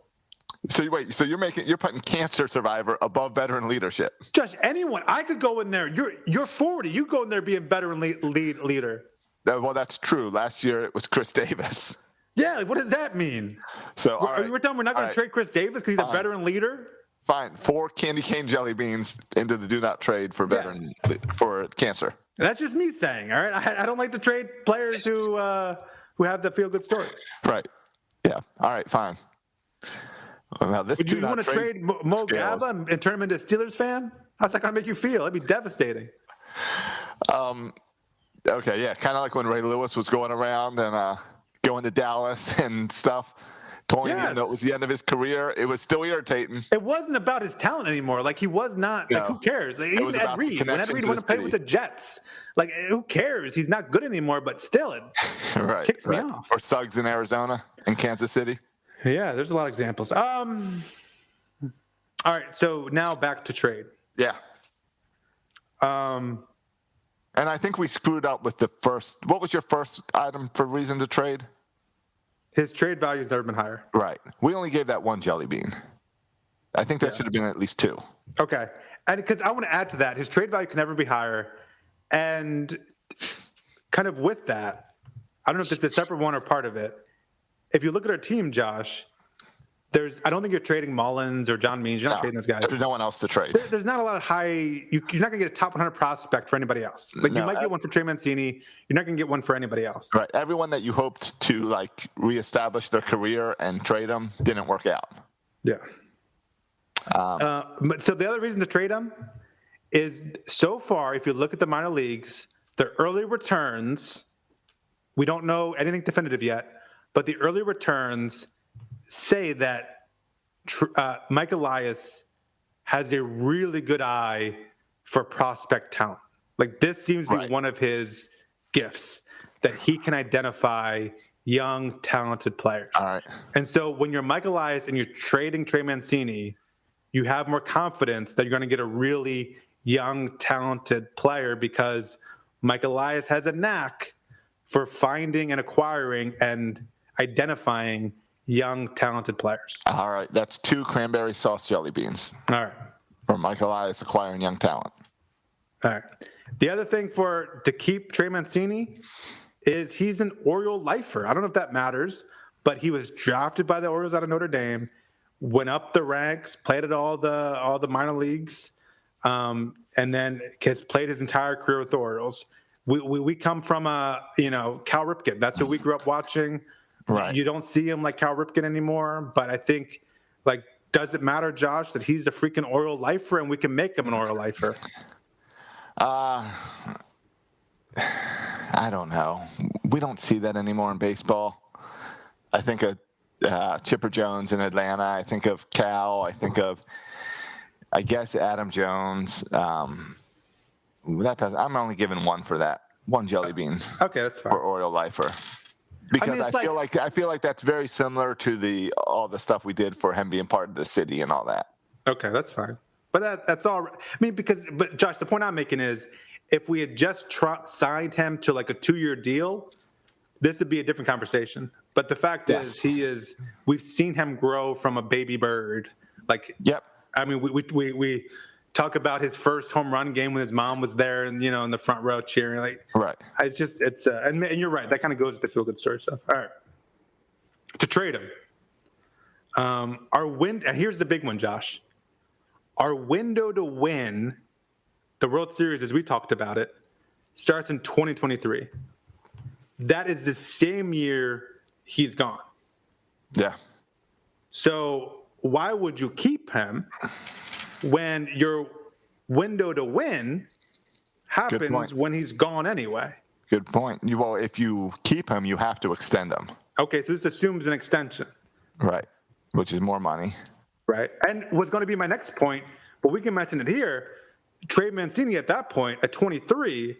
So you're putting cancer survivor above veteran leadership. Josh, anyone, I could go in there. You're 40. You go in there being veteran leader. Well, that's true. Last year it was Chris Davis. Yeah, like, what does that mean? So we're telling we're not going to trade Chris Davis because he's a veteran leader. Fine, 4 candy cane jelly beans into the do not trade for veteran for cancer. That's just me saying. All right, I don't like to trade players who have the feel good stories. Right. Yeah. All right. Fine. Now this. Would you want to trade Mo Gaba and turn him into a Steelers fan? How's that going to make you feel? That'd be devastating. Okay. Yeah. Kind of like when Ray Lewis was going around and going to Dallas and stuff. Even though it was the end of his career, it was still irritating. It wasn't about his talent anymore. Like, he was not. Like, who cares? Like, even Ed Reed. When Ed Reed went to play with the Jets, like, who cares? He's not good anymore, but still, it kicks me off. Or Suggs in Arizona and Kansas City. Yeah, there's a lot of examples. All right, so now back to trade. Yeah. And I think we screwed up with the first. What was your first item for reason to trade? His trade value has never been higher. Right. We only gave that 1 jelly bean. I think that should have been at least 2. Okay. And because I want to add to that, his trade value can never be higher. And kind of with that, I don't know if this is a separate one or part of it. If you look at our team, Josh, I don't think you're trading Mullins or John Means. You're not trading those guys. There's no one else to trade. There's not a lot of high. You're not going to get a top 100 prospect for anybody else. Like, you might get one for Trey Mancini. You're not going to get one for anybody else. Right. Everyone that you hoped to reestablish their career and trade them didn't work out. Yeah. So the other reason to trade them is, so far, if you look at the minor leagues, the early returns. We don't know anything definitive yet, but the early returns say that Mike Elias has a really good eye for prospect talent. Like, this seems to be one of his gifts, that he can identify young, talented players. All right. And so when you're Mike Elias and you're trading Trey Mancini, you have more confidence that you're going to get a really young, talented player, because Mike Elias has a knack for finding and acquiring and identifying young, talented players. All right. That's 2 cranberry sauce jelly beans. All right. For Mike Elias acquiring young talent. All right. The other thing to keep Trey Mancini is he's an Oriole lifer. I don't know if that matters, but he was drafted by the Orioles out of Notre Dame, went up the ranks, played at all the minor leagues, and then has played his entire career with the Orioles. We come from Cal Ripken. That's who we grew up watching. Right. You don't see him like Cal Ripken anymore, but I think, does it matter, Josh, that he's a freaking Oriole lifer and we can make him an Oriole lifer? I don't know. We don't see that anymore in baseball. I think of Chipper Jones in Atlanta. I think of Cal. I think of, I guess, Adam Jones. I'm only giving 1 for that. 1 jelly bean. Okay, that's fine. For Oriole lifer. Because I feel like that's very similar to all the stuff we did for him being part of the city and all that. Okay, that's fine. But that's all. But Josh, the point I'm making is, if we had just signed him to a 2-year deal, this would be a different conversation. But the fact is, we've seen him grow from a baby bird. Yep. I mean, we talk about his first home run game when his mom was there and, in the front row cheering. Right. And you're right. That kind of goes with the feel good story stuff. All right. To trade him. And here's the big one, Josh. Our window to win the World Series, as we talked about it, starts in 2023. That is the same year he's gone. Yeah. So why would you keep him when your window to win happens when he's gone anyway? Good point. Well, if you keep him, you have to extend him. Okay, so this assumes an extension. Right. Which is more money. Right. And what's going to be my next point, but we can mention it here, Trey Mancini at that point, at 23,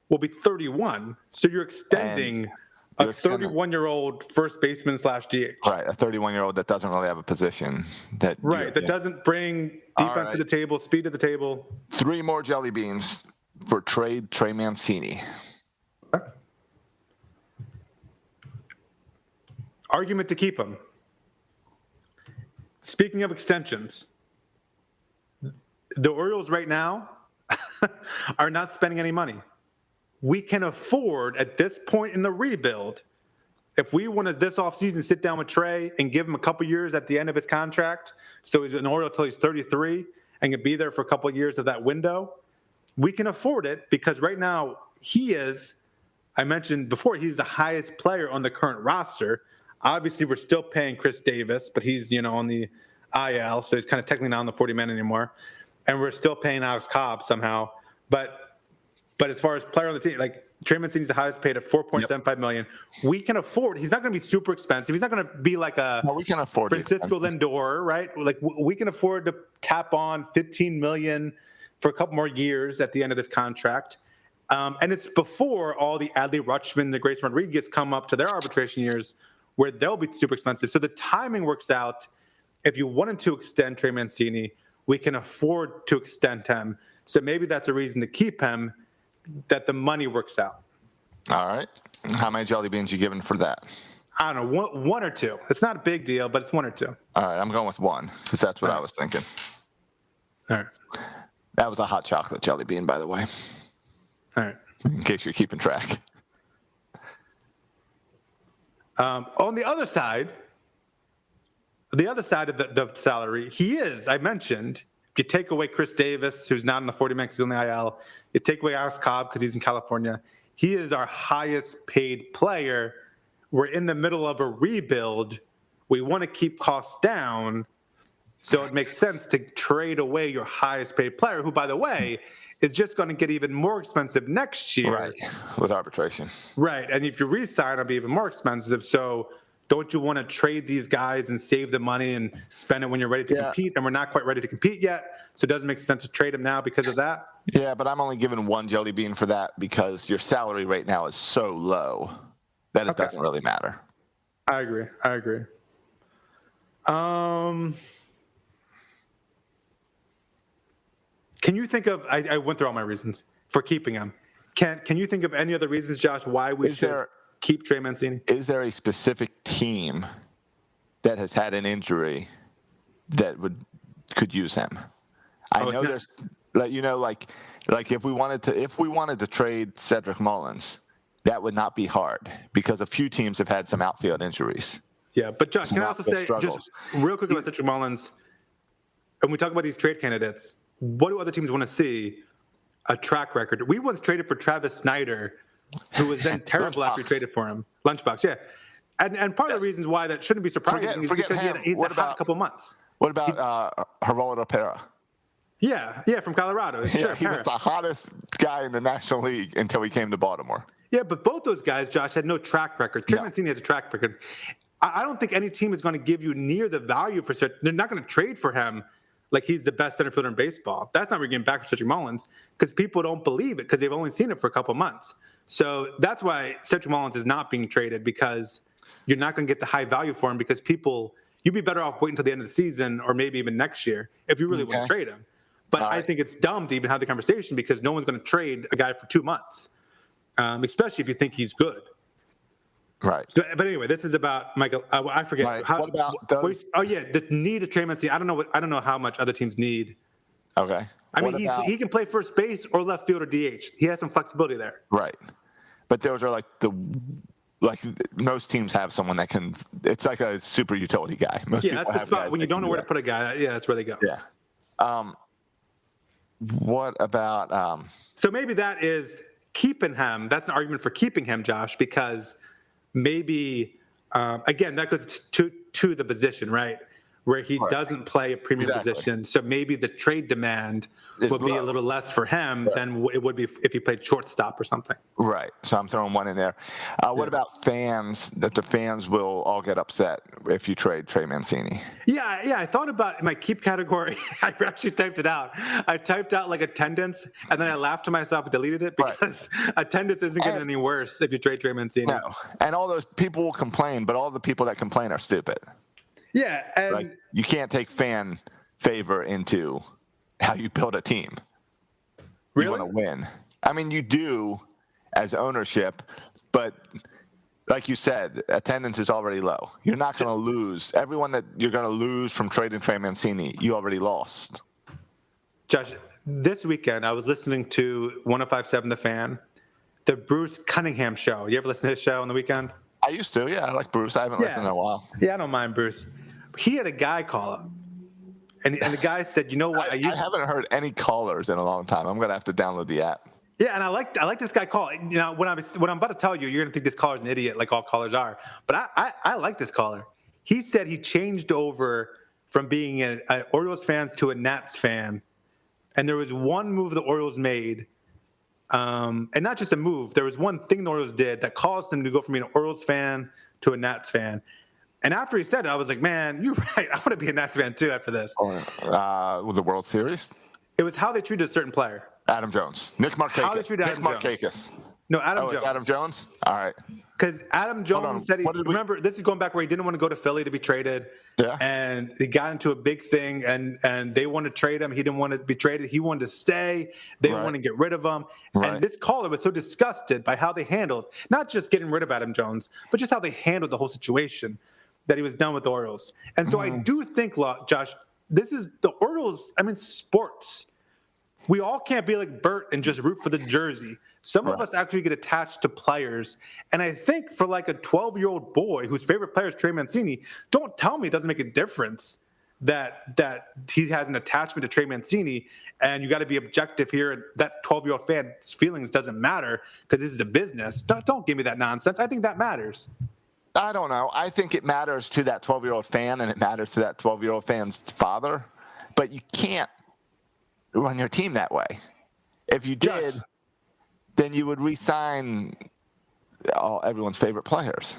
will be 31. So you're extending a 31-year-old first baseman / DH. Right, a 31-year-old that doesn't really have a position. That doesn't bring defense to the table, speed to the table. 3 more Jellybeans for Trey Mancini. Okay. Argument to keep him. Speaking of extensions, the Orioles right now are not spending any money. We can afford, at this point in the rebuild, if we wanted this offseason sit down with Trey and give him a couple years at the end of his contract, so he's an Oriole until he's 33 and can be there for a couple of years of that window, we can afford it because right now he is, I mentioned before, he's the highest player on the current roster. Obviously, we're still paying Chris Davis, but he's, on the IL, so he's kind of technically not on the 40-man anymore. And we're still paying Alex Cobb somehow. But as far as player on the team, like Trey Mancini's the highest paid at $4.75 million. We can afford. He's not going to be super expensive. He's not going to be like we can afford Francisco Lindor, right? Like we can afford to tap on $15 million for a couple more years at the end of this contract. And it's before all the Adley Rutschman, the Grace Rodriguez come up to their arbitration years, where they'll be super expensive. So the timing works out. If you wanted to extend Trey Mancini, we can afford to extend him. So maybe that's a reason to keep him, that the money works out. All right. How many Jellybeans you giving for that? I don't know, one or two. It's not a big deal, but it's 1 or 2. All right, I'm going with 1 because that's what I was thinking. All right. That was a hot chocolate jelly bean, by the way. All right. In case you're keeping track. On the other side of the salary, he is, I mentioned, if you take away Chris Davis, who's not in the 40-man because he's on the IL, you take away Alex Cobb because he's in California, he is our highest paid player. We're in the middle of a rebuild. We want to keep costs down, so it makes sense to trade away your highest paid player, who, by the way, is just going to get even more expensive next year. Right, with arbitration. Right, and if you re-sign, it'll be even more expensive. So don't you want to trade these guys and save the money and spend it when you're ready to compete? And we're not quite ready to compete yet, so it doesn't make sense to trade them now because of that. Yeah, but I'm only giving 1 jelly bean for that because your salary right now is so low that it doesn't really matter. I agree. Can you think of? I went through all my reasons for keeping him. Can you think of any other reasons, Josh, why we should keep Trey Mancini? Is there a specific team that has had an injury that could use him? I know there's, like if we wanted to trade Cedric Mullins, that would not be hard because a few teams have had some outfield injuries. Yeah, but Josh, can I also say just real quick about Cedric Mullins? When we talk about these trade candidates, what do other teams want to see? A track record. We once traded for Travis Snyder, who was then terrible after we traded for him. Lunchbox, yeah. And part of the reasons why that shouldn't be surprising is because he's had a couple months. What about Geraldo Pera? Yeah, from Colorado. Yeah, he was the hottest guy in the National League until he came to Baltimore. Yeah, but both those guys, Josh, had no track record. Trey Mancini has a track record. I don't think any team is going to give you near the value for Cedric. They're not going to trade for him like he's the best center fielder in baseball. That's not where you're getting back for Cedric Mullins because people don't believe it because they've only seen it for a couple months. So that's why Cedric Mullins is not being traded because you're not going to get the high value for him because you'd be better off waiting until the end of the season or maybe even next year if you really want to trade him. But I think it's dumb to even have the conversation because no one's going to trade a guy for 2 months, especially if you think he's good. Right. So, but anyway, this is about Michael. I forget. Right. What about the need of Trey Mancini. I don't know how much other teams need. Okay. I mean, he can play first base or left field or DH. He has some flexibility there. Right. But those are most teams have someone that can. It's like a super utility guy. Most that's the spot when you don't know where to put a guy. Yeah, that's where they go. Yeah. What about? So maybe that is keeping him. That's an argument for keeping him, Josh, because maybe Again, that goes to the position, right? Where he doesn't play a premium position. So maybe the trade demand would be a little less for him than it would be if he played shortstop or something. Right. So I'm throwing one in there. What about fans, that the fans will all get upset if you trade Trey Mancini? Yeah. I thought about my keep category. I actually typed it out. I typed out like attendance, and then I laughed to myself and deleted it because attendance isn't getting any worse if you trade Trey Mancini. No. And all those people will complain, but all the people that complain are stupid. Yeah, and you can't take fan favor into how you build a team. Really? You want to win. I mean, you do as ownership, but like you said, attendance is already low. You're not going to lose. Everyone that you're going to lose from trading Trey Mancini, you already lost. Josh, this weekend I was listening to 105.7 The Fan, the Bruce Cunningham show. You ever listen to his show on the weekend? I used to, yeah. I like Bruce. I haven't listened in a while. Yeah, I don't mind Bruce. He had a guy call him, and the guy said, "You know what? I haven't heard any callers in a long time. I'm gonna have to download the app." Yeah, and I like this guy call. You know, when I'm about to tell you, you're gonna think this caller's an idiot, like all callers are. But I like this caller. He said he changed over from being an Orioles fan to a Nats fan, and there was one move the Orioles made. And not just a move. There was one thing the Orioles did that caused them to go from being an Orioles fan to a Nats fan. And after he said it, I was like, man, you're right. I want to be a Nats fan too after this. With the World Series? It was how they treated a certain player. Adam Jones. Nick Markakis. How they treated Adam Jones. No, Adam Jones. It's Adam Jones? All right. Because Adam Jones said remember, this is going back where he didn't want to go to Philly to be traded. Yeah. And he got into a big thing, and they wanted to trade him. He didn't want to be traded. He wanted to stay. They didn't want to get rid of him. Right. And this caller was so disgusted by how they handled, not just getting rid of Adam Jones, but just how they handled the whole situation, that he was done with the Orioles. And so I do think, Josh, this is the Orioles. I mean, sports. We all can't be like Bert and just root for the jersey. Some of us actually get attached to players. And I think for like a 12-year-old boy whose favorite player is Trey Mancini, don't tell me it doesn't make a difference that he has an attachment to Trey Mancini, and you got to be objective here. And that 12-year-old fan's feelings doesn't matter because this is a business. Don't give me that nonsense. I think that matters. I don't know. I think it matters to that 12-year-old fan, and it matters to that 12-year-old fan's father. But you can't run your team that way. If you did, then you would re-sign everyone's favorite players.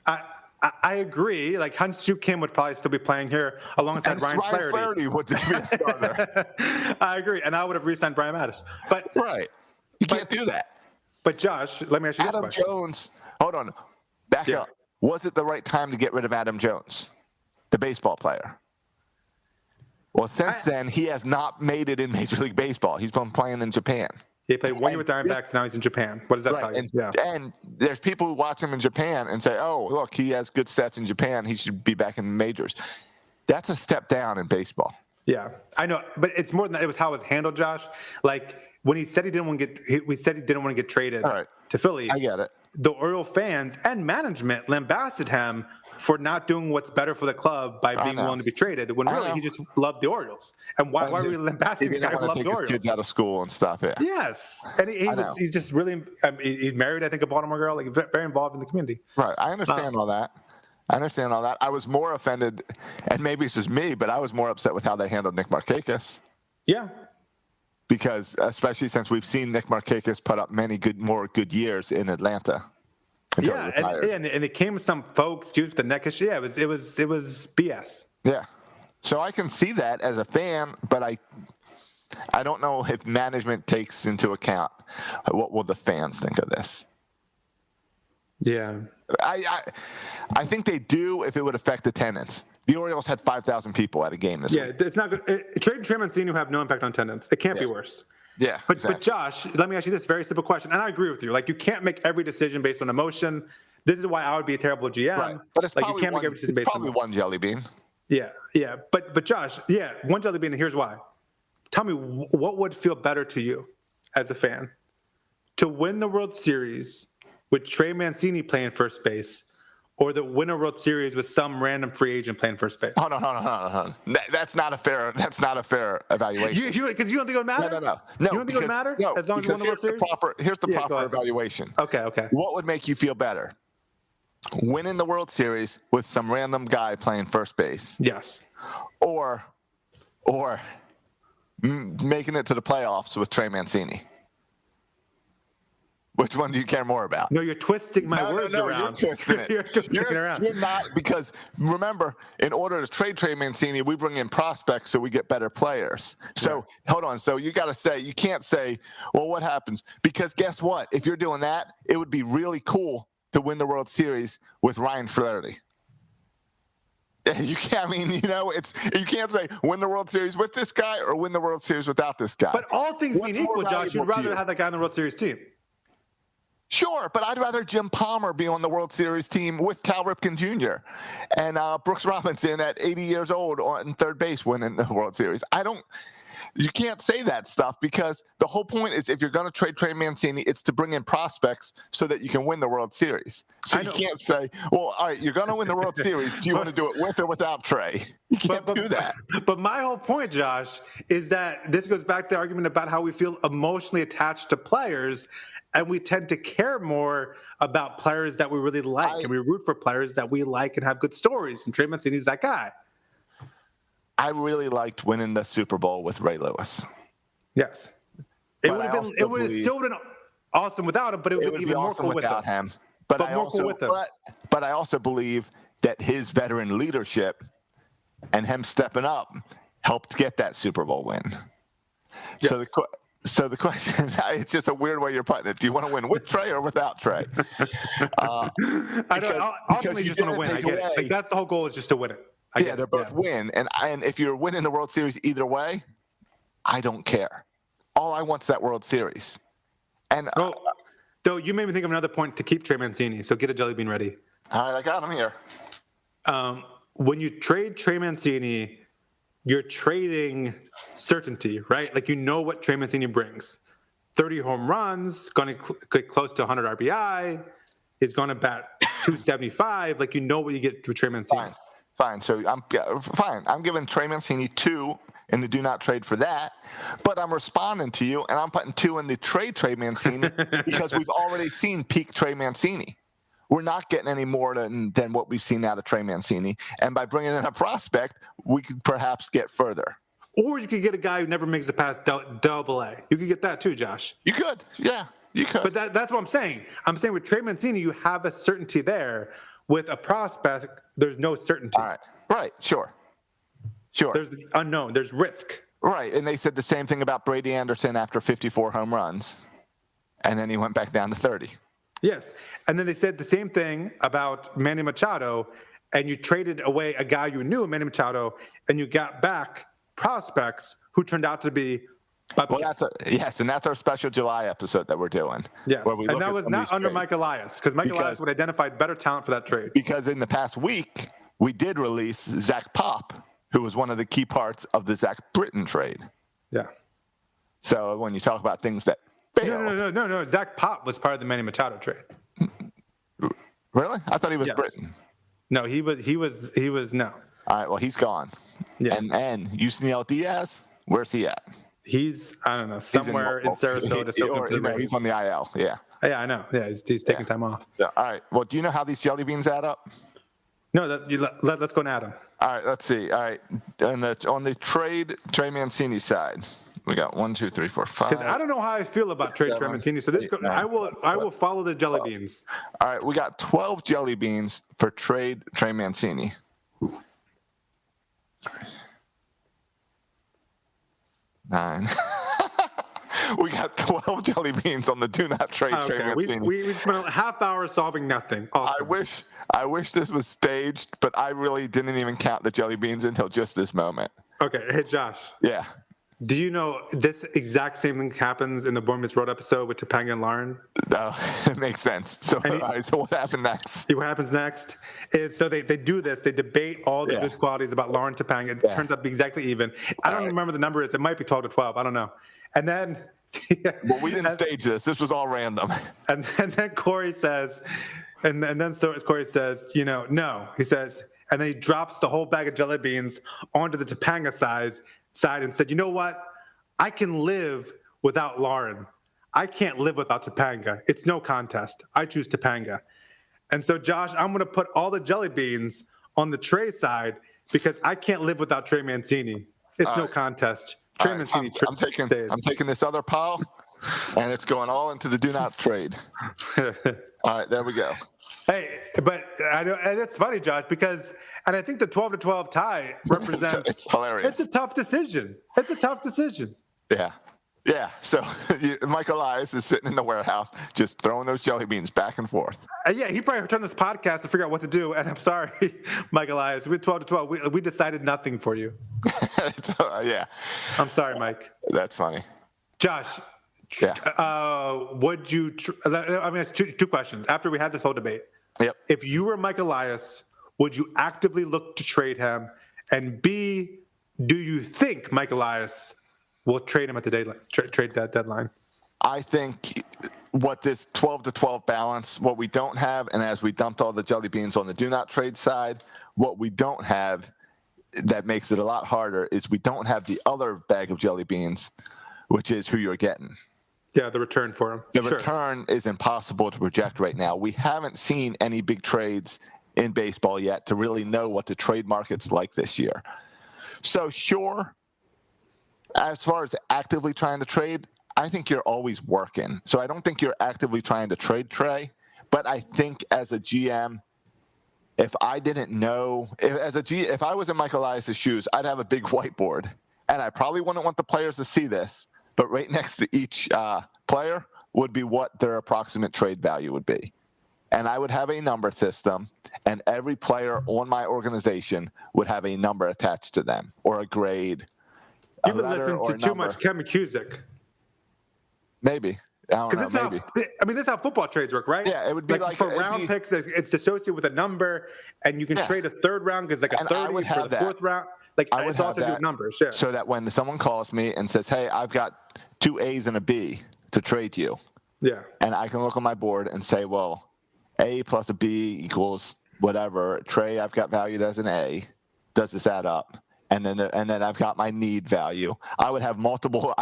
I agree. Like Hyun-Soo Kim would probably still be playing here alongside Ryan Flaherty. Would be a starter. I agree, and I would have re-signed Brian Mattis. But you can't do that. But Josh, let me ask you this question. Adam Jones. Hold on. Back up. Was it the right time to get rid of Adam Jones, the baseball player? Well, since then, he has not made it in Major League Baseball. He's been playing in Japan. He played 1 year with Diamondbacks, now he's in Japan. What does that tell you? And there's people who watch him in Japan and say, oh, look, he has good stats in Japan. He should be back in the majors. That's a step down in baseball. Yeah, I know. But it's more than that. It was how it was handled, Josh. Like when he said he didn't want to get traded to Philly. I get it. The Oriole fans and management lambasted him for not doing what's better for the club by being willing to be traded, when really he just loved the Orioles. And why are we lambasting this guy who loves the Orioles? Kids out of school and stuff. Yeah. Yes, and he's just really. He's married, I think, a Baltimore girl, like very involved in the community. Right. I understand all that. I was more offended, and maybe it's just me, but I was more upset with how they handled Nick Markakis. Yeah. Because especially since we've seen Nick Markakis put up many more good years in Atlanta. Yeah, and it came with some folks used with the neck issue. Yeah, it was BS. Yeah, so I can see that as a fan, but I don't know if management takes into account what will the fans think of this. Yeah, I think they do if it would affect attendance. The Orioles had 5,000 people at a game this week. Yeah, it's not good. Trey Mancini will have no impact on attendance. It can't be worse. Yeah, but Josh, let me ask you this very simple question, and I agree with you. Like, you can't make every decision based on emotion. This is why I would be a terrible GM. Right. But it's like, probably you can't make every decision based on one Jellybean. Yeah. But Josh, one Jellybean, and here's why. Tell me, what would feel better to you as a fan? To win the World Series with Trey Mancini playing first base, or the win a World Series with some random free agent playing first base? Hold on. That's not a fair evaluation. Because you don't think it would matter? No. You don't think it would matter? No, as long as you win the World Series? Here's the proper evaluation. Okay. What would make you feel better? winning the World Series with some random guy playing first base, Yes. or making it to the playoffs with Trey Mancini? Which one do you care more about? No, you're twisting my words around. You're twisting it. You're twisting it around. You're not, because remember, in order to trade Trey Mancini, we bring in prospects so we get better players. So hold on. So you can't say, well, what happens? Because guess what? If you're doing that, it would be really cool to win the World Series with Ryan Flaherty. You can't. I mean, you can't say win the World Series with this guy or win the World Series without this guy. But all things being equal, Josh, you'd rather have that guy on the World Series team. Sure, but I'd rather Jim Palmer be on the World Series team with Cal Ripken Jr. and Brooks Robinson at 80 years old on third base winning the World Series. You can't say that stuff, because the whole point is, if you're going to trade Trey Mancini, it's to bring in prospects so that you can win the World Series. So you can't say, well, all right, you're going to win the World Series. Do you want to do it with or without Trey? You can't do that. But my whole point, Josh, is that this goes back to the argument about how we feel emotionally attached to players, and we tend to care more about players that we really like, and we root for players that we like and have good stories. And Trey Mancini's that guy. I really liked winning the Super Bowl with Ray Lewis. Yes, it would have still been awesome without him, but it would be even more cool without him. But I also believe that his veteran leadership and him stepping up helped get that Super Bowl win. Yes. So the question, it's just a weird way you're putting it. Do you want to win with Trey or without Trey? Ultimately, you just want to win. I get it. Like, that's the whole goal, is just to win it. They're both win. And if you're winning the World Series either way, I don't care. All I want is that World Series. And though you made me think of another point to keep Trey Mancini, so get a jelly bean ready. All right, I got him here. When you trade Trey Mancini, you're trading certainty, right? Like, you know what Trey Mancini brings. 30 home runs, going to get close to 100 RBI. He's going to bat 275. Like, you know what you get with Trey Mancini. Fine. So I'm giving Trey Mancini 2 in the do not trade for that. But I'm responding to you, and I'm putting 2 in the trade Trey Mancini because we've already seen peak Trey Mancini. We're not getting any more than what we've seen out of Trey Mancini. And by bringing in a prospect, we could perhaps get further. Or you could get a guy who never makes it past double A. You could get that too, Josh. You could. Yeah, you could. But that's what I'm saying. I'm saying with Trey Mancini, you have a certainty there. With a prospect, there's no certainty. All right. Right. Sure. There's unknown. There's risk. Right. And they said the same thing about Brady Anderson after 54 home runs. And then he went back down to 30. Yes. And then they said the same thing about Manny Machado, and you traded away a guy you knew, Manny Machado, and you got back prospects who turned out to be and that's our special July episode that we're doing. Yes, and that was not under Mike Elias, because Mike Elias would identify better talent for that trade. Because in the past week, we did release Zach Pop, who was one of the key parts of the Zach Britton trade. Yeah. So when you talk about things that fail. No. Zach Pop was part of the Manny Machado trade. Really? I thought he was Britton. No, he was no. All right, well, he's gone. Yeah. And Yusniel Diaz, where's he at? He's, I don't know, somewhere in Sarasota. He's on the IL, yeah. Yeah, I know. Yeah, he's taking time off. Yeah. All right. Well, do you know how these jelly beans add up? No, let's go and add them. All right, let's see. All right. On the Trey Mancini side, we got 1, 2, 3, 4, 5. Because I don't know how I feel about Trey Mancini, so I will follow the jelly beans. All right, we got 12 jelly beans for Trey Mancini. 9. We got 12 jelly beans on the do not trade Trey Mancini. We spent a half hour solving nothing. Awesome. I wish this was staged, but I really didn't even count the jelly beans until just this moment. Okay. Hey, Josh. Yeah. Do you know this exact same thing happens in the Boy Meets World episode with Topanga and Lauren? No, it makes sense. So, so what happened next? What happens next is, so they do this. They debate all the good qualities about Lauren Topanga. It turns out to be exactly even. I don't remember the number is. It might be 12 to 12. I don't know. And then... Well, we didn't stage this. This was all random. And then Corey says, Corey says, no. He says, and then he drops the whole bag of jelly beans onto the Topanga side and said, you know what? I can live without Lauren. I can't live without Topanga. It's no contest. I choose Topanga. And so, Josh, I'm going to put all the Jellybeans on the Trey side because I can't live without Trey Mancini. It's no contest. Trey Mancini stays. I'm taking this other pile, and it's going all into the do not trade. All right, there we go. Hey, but I know, and it's funny, Josh, because and I think the 12-12 tie represents. It's hilarious. It's a tough decision. Yeah. So Mike Elias is sitting in the warehouse just throwing those jelly beans back and forth. Yeah, he probably turned this podcast to figure out what to do. And I'm sorry, Mike Elias. We're 12-12. We decided nothing for you. Yeah. I'm sorry, Mike. That's funny. Josh. Yeah. Would you? I mean, it's two questions. After we had this whole debate, yep. If you were Mike Elias, would you actively look to trade him? And B, do you think Mike Elias will trade him at the deadline? Trade that deadline. I think what this 12-12 balance, what we don't have, and as we dumped all the jelly beans on the do not trade side, what we don't have that makes it a lot harder is we don't have the other bag of jelly beans, which is who you're getting. Yeah, the return for him. The return is impossible to project right now. We haven't seen any big trades in baseball yet to really know what the trade market's like this year. So sure, as far as actively trying to trade, I think you're always working. So I don't think you're actively trying to trade Trey, but I think as a GM, if I didn't know, if I was in Mike Elias' shoes, I'd have a big whiteboard, and I probably wouldn't want the players to see this, but right next to each player would be what their approximate trade value would be. And I would have a number system, and every player on my organization would have a number attached to them, or a grade. You've been listening to too much Kevin Cusick. Maybe. I don't know. Maybe. This is how football trades work, right? Yeah, it would be like for round picks, it's associated with a number, and you can trade a third round because like a third for the fourth round. Like I would it's also with numbers, yeah. So that when someone calls me and says, "Hey, I've got 2 A's and a B to trade you," yeah, and I can look on my board and say, "Well, A plus a B equals whatever. Trey, I've got valued as an A. Does this add up?" And then I've got my need value. I would have multiple.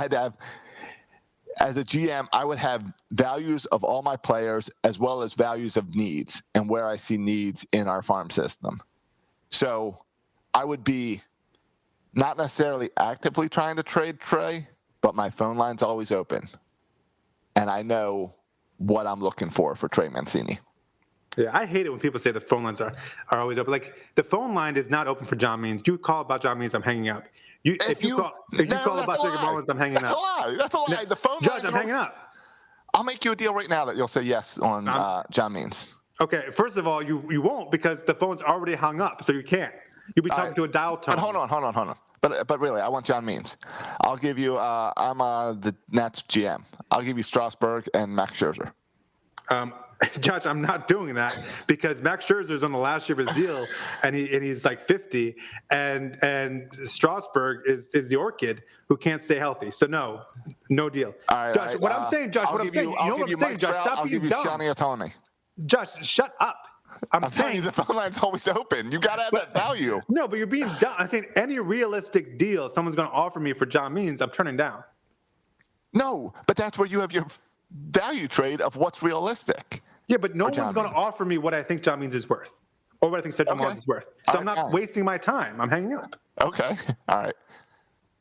As a GM, I would have values of all my players as well as values of needs and where I see needs in our farm system. So I would be not necessarily actively trying to trade Trey, but my phone line's always open. And I know what I'm looking for Trey Mancini. Yeah, I hate it when people say the phone lines are always open. Like, the phone line is not open for John Means. You call about John Means, I'm hanging up. If you call about Jigga Mullins, I'm hanging up. That's a lie. The phone Judge, I'm hanging up. I'll make you a deal right now that you'll say yes on John Means. Okay, first of all, you won't because the phone's already hung up, so you can't. You'll be talking to a dial tone. But hold on. But really, I want John Means. I'll give you. I'm the Nats GM. I'll give you Strasburg and Max Scherzer. Judge, I'm not doing that because Max Scherzer's on the last year of his deal, and he's like 50, and Strasburg is the orchid who can't stay healthy. So no deal. All right, Josh, what I'm saying, Josh, what I'm saying, you know what I'm saying, Josh, stop being dumb. I'll give you Shawnee Ohtani. Josh, shut up. I'm telling you, the phone line's always open. You got to have that value. No, but you're being dumb. I think any realistic deal someone's going to offer me for John Means, I'm turning down. No, but that's where you have your value trade of what's realistic. Yeah, but no one's going to offer me what I think John Means is worth, or what I think Cedric Mullins is worth. So I'm not wasting my time. I'm hanging up. Okay. All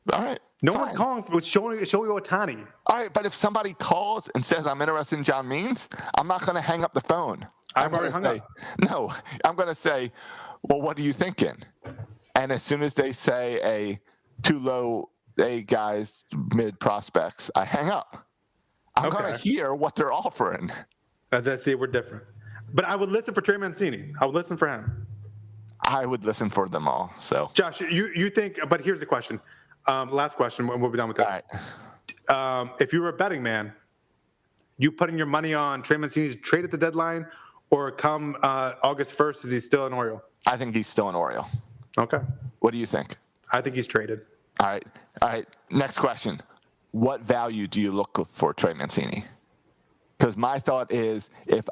right. No one's calling for Shohei Ohtani. All right, but if somebody calls and says I'm interested in John Means, I'm not going to hang up the phone. I've already hung up. No, I'm going to say, well, what are you thinking? And as soon as they say too low A guys, mid prospects, I hang up. I'm going to hear what they're offering. Let's see, we're different. But I would listen for Trey Mancini. I would listen for him. I would listen for them all. So, Josh, you think? But here's the question. Last question. We'll be done with this. All right. If you were a betting man, you putting your money on Trey Mancini's trade at the deadline, or come August 1st, is he still an Oriole? I think he's still an Oriole. Okay. What do you think? I think he's traded. All right. Next question. What value do you look for Trey Mancini? Because my thought is, if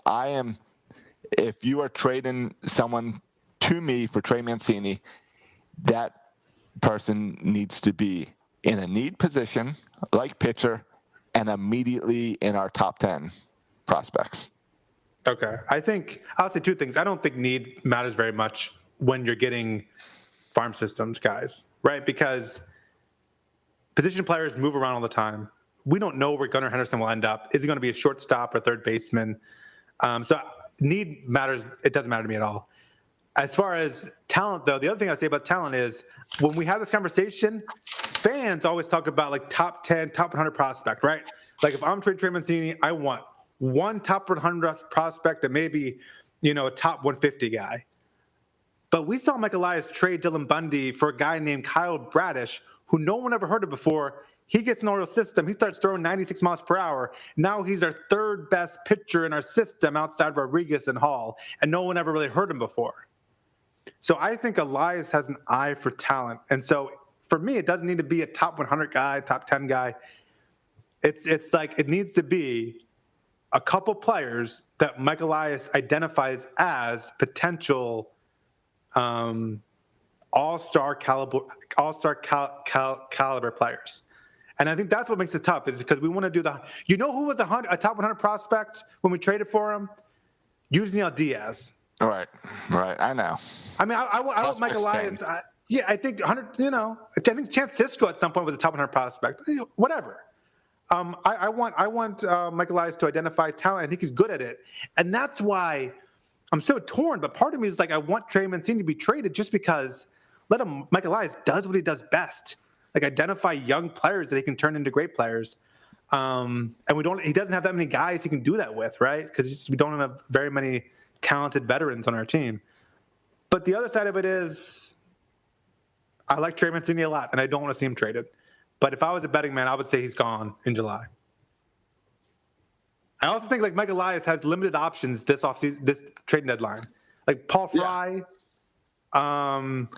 you are trading someone to me for Trey Mancini, that person needs to be in a need position, like pitcher, and immediately in our top 10 prospects. Okay. I'll say two things. I don't think need matters very much when you're getting farm systems guys, right? Because position players move around all the time. We don't know where Gunnar Henderson will end up. Is he going to be a shortstop or third baseman? So need matters. It doesn't matter to me at all. As far as talent, though, the other thing I say about talent is when we have this conversation, fans always talk about like top 10, top 100 prospect, right? Like if I'm Trey Mancini, I want one top 100 prospect and maybe, a top 150 guy. But we saw Mike Elias trade Dylan Bundy for a guy named Kyle Bradish, who no one ever heard of before. He gets in the Orioles system. He starts throwing 96 miles per hour. Now he's our third best pitcher in our system outside Rodriguez and Hall, and no one ever really heard him before. So I think Elias has an eye for talent. And so for me, it doesn't need to be a top 100 guy, top 10 guy. It's like it needs to be a couple players that Mike Elias identifies as potential all-star caliber players. And I think that's what makes it tough is because we want to do who was a top 100 prospect when we traded for him? Yusniel Diaz. Right. I know. I mean, I want Mike Elias. I think 100. I think Chance Sisco at some point was a top 100 prospect. Whatever. I want Mike Elias to identify talent. I think he's good at it, and that's why I'm so torn. But part of me is like, I want Trey Mancini to be traded just because Mike Elias does what he does best, like identify young players that he can turn into great players. And he doesn't have that many guys he can do that with, right? Because we don't have very many talented veterans on our team. But the other side of it is I like Trey Mancini a lot, and I don't want to see him traded. But if I was a betting man, I would say he's gone in July. I also think like Mike Elias has limited options this offseason, this trading deadline. Like Paul Fry, and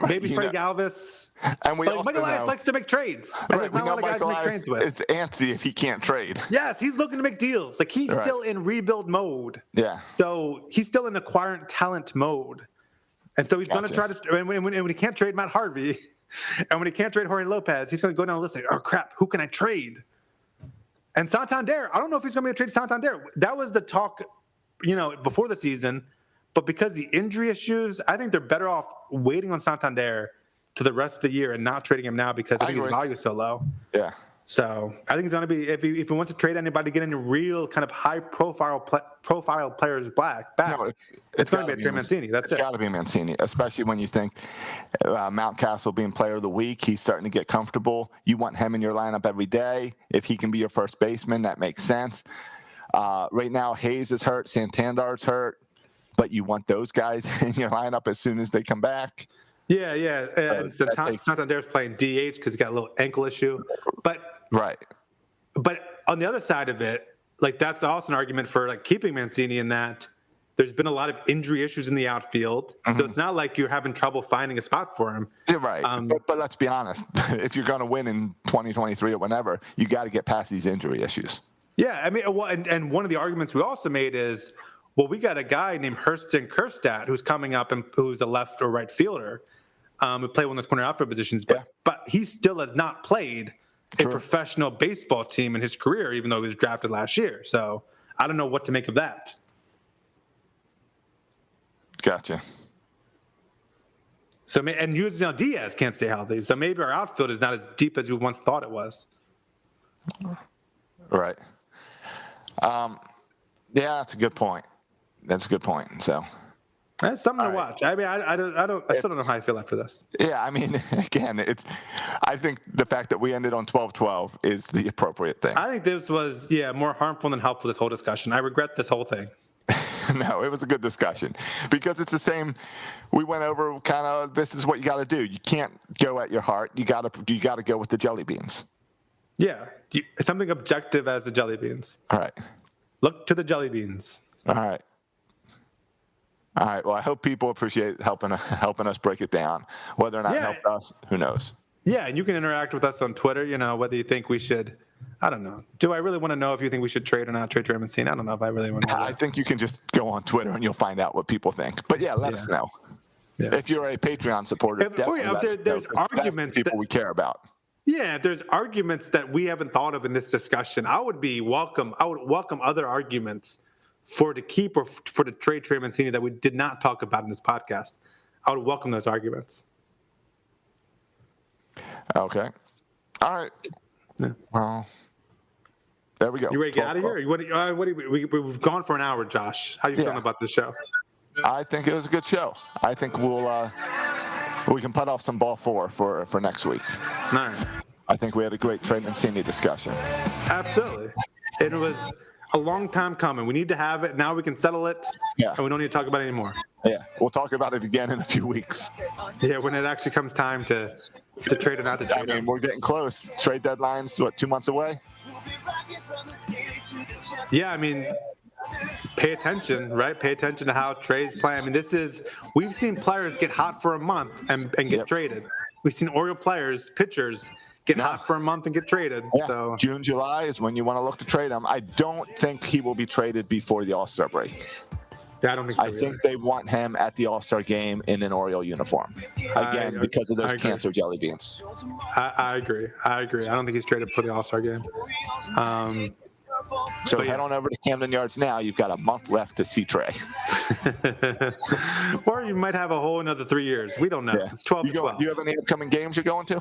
maybe Freddie Galvis. And we also Mike Elias likes to make trades. And right, there's not a lot of guys to make trades with. It's antsy if he can't trade. Yes, he's looking to make deals. Like he's still in rebuild mode. Yeah. So he's still in acquiring talent mode. And so he's going to try to when he can't trade Matt Harvey and when he can't trade Jorge Lopez, he's going to go down the list like, oh crap, who can I trade? And Santander, I don't know if he's going to be able to trade Santander. That was the talk, before the season. But because the injury issues, I think they're better off waiting on Santander to the rest of the year and not trading him now because I think his value is so low. Yeah. So I think it's going to be if he wants to trade anybody, get into real kind of high profile players back. No, it's going to be a Trey Mancini. It's got to be Mancini, especially when you think Mountcastle being player of the week. He's starting to get comfortable. You want him in your lineup every day. If he can be your first baseman, that makes sense. Right now, Hayes is hurt. Santander's hurt. But you want those guys in your lineup as soon as they come back. Yeah. And Santander's playing DH because he got a little ankle issue. But on the other side of it, like that's also an argument for like keeping Mancini in that there's been a lot of injury issues in the outfield. Mm-hmm. So it's not like you're having trouble finding a spot for him. You're right. But let's be honest. If you're going to win in 2023 or whenever, you got to get past these injury issues. Yeah. I mean, and one of the arguments we also made is, well, we got a guy named Hurston Kerstad who's coming up and who's a left or right fielder who play one of those corner outfield positions. But he still has not played a professional baseball team in his career, even though he was drafted last year. So I don't know what to make of that. Gotcha. So and Yusniel Diaz can't stay healthy. So maybe our outfield is not as deep as we once thought it was. Right. Yeah, that's a good point. So that's something to watch. I mean, I still don't know how I feel after this. Yeah, I mean, again, I think the fact that we ended on 12-12 is the appropriate thing. I think this was more harmful than helpful, this whole discussion. I regret this whole thing. No, it was a good discussion because it's the same. We went over kind of this is what you got to do. You can't go at your heart. You got to go with the Jellybeans. Yeah, something objective as the Jellybeans. All right. Look to the Jellybeans. All right. Well, I hope people appreciate helping us break it down. Whether or not it helped us, who knows? Yeah, and you can interact with us on Twitter. Whether you think we should. I don't know. Do I really want to know if you think we should trade or not trade Trey Mancini? I don't know if I really want to know. I think you can just go on Twitter and you'll find out what people think. But let us know. Yeah. If you're a Patreon supporter, there's arguments that we care about. Yeah, if there's arguments that we haven't thought of in this discussion, I would welcome other arguments for to keep or for to trade Trey Mancini that we did not talk about in this podcast, I would welcome those arguments. Okay. All right. Yeah. Well, there we go. You ready to get out of here? We've gone for an hour, Josh. How you feeling about this show? I think it was a good show. I think we can put off some ball four for next week. All right. I think we had a great Trey Mancini discussion. Absolutely. It was a long time coming. We need to have it. Now we can settle it. Yeah. And we don't need to talk about it anymore. Yeah. We'll talk about it again in a few weeks. Yeah, when it actually comes time to trade or not to trade. I mean, we're getting close. Trade deadline's, 2 months away? Yeah, I mean, pay attention, right? Pay attention to how Trey's playing. I mean, we've seen players get hot for a month and get traded. We've seen Oriole pitchers, get hot for a month and get traded. Yeah. So June, July is when you want to look to trade him. I don't think he will be traded before the All-Star break. Yeah, I don't think so. I think they want him at the All-Star game in an Oriole uniform. Again, because of those cancer jelly beans. I agree. I don't think he's traded for the All-Star game. So head on over to Camden Yards now. You've got a month left to see Trey. Or you might have a whole another 3 years. We don't know. Yeah. It's 12 to 12. Do you have any upcoming games you're going to?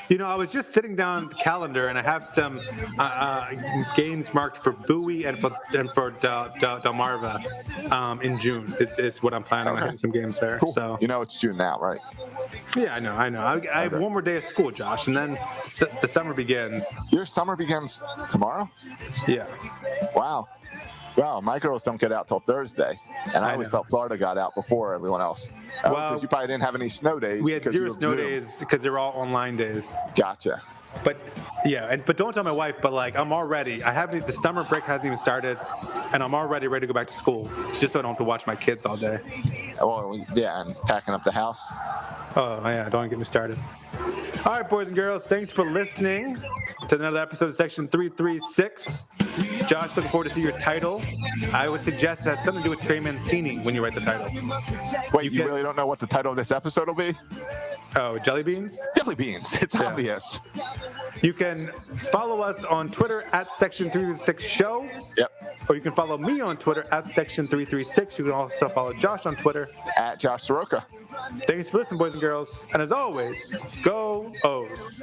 You know, I was just sitting down the calendar, and I have some games marked for Bowie and for Delmarva in June. Is what I'm planning on hitting some games there. Cool. So you know it's June now, right? Yeah, I know. I have one more day of school, Josh, and then the summer begins. Your summer begins tomorrow? Yeah. Wow. Well, my girls don't get out till Thursday, and I always thought Florida got out before everyone else. Well, because you probably didn't have any snow days. We had 0 snow days because they were all online days. Gotcha. But yeah, but don't tell my wife. But like, I'm already. The summer break hasn't even started, and I'm already ready to go back to school, just so I don't have to watch my kids all day. Well, yeah, and packing up the house. Oh yeah, don't get me started. All right, boys and girls, thanks for listening to another episode of Section 336. Josh, looking forward to see your title. I would suggest it has something to do with Trey Mancini when you write the title. Wait, you really don't know what the title of this episode will be? Oh, Jellybeans? Jellybeans. It's obvious. You can follow us on Twitter at Section 336 Show. Yep. Or you can follow me on Twitter at Section 336. You can also follow Josh on Twitter at Josh Soroka. Thanks for listening, boys and girls. And as always, go O's.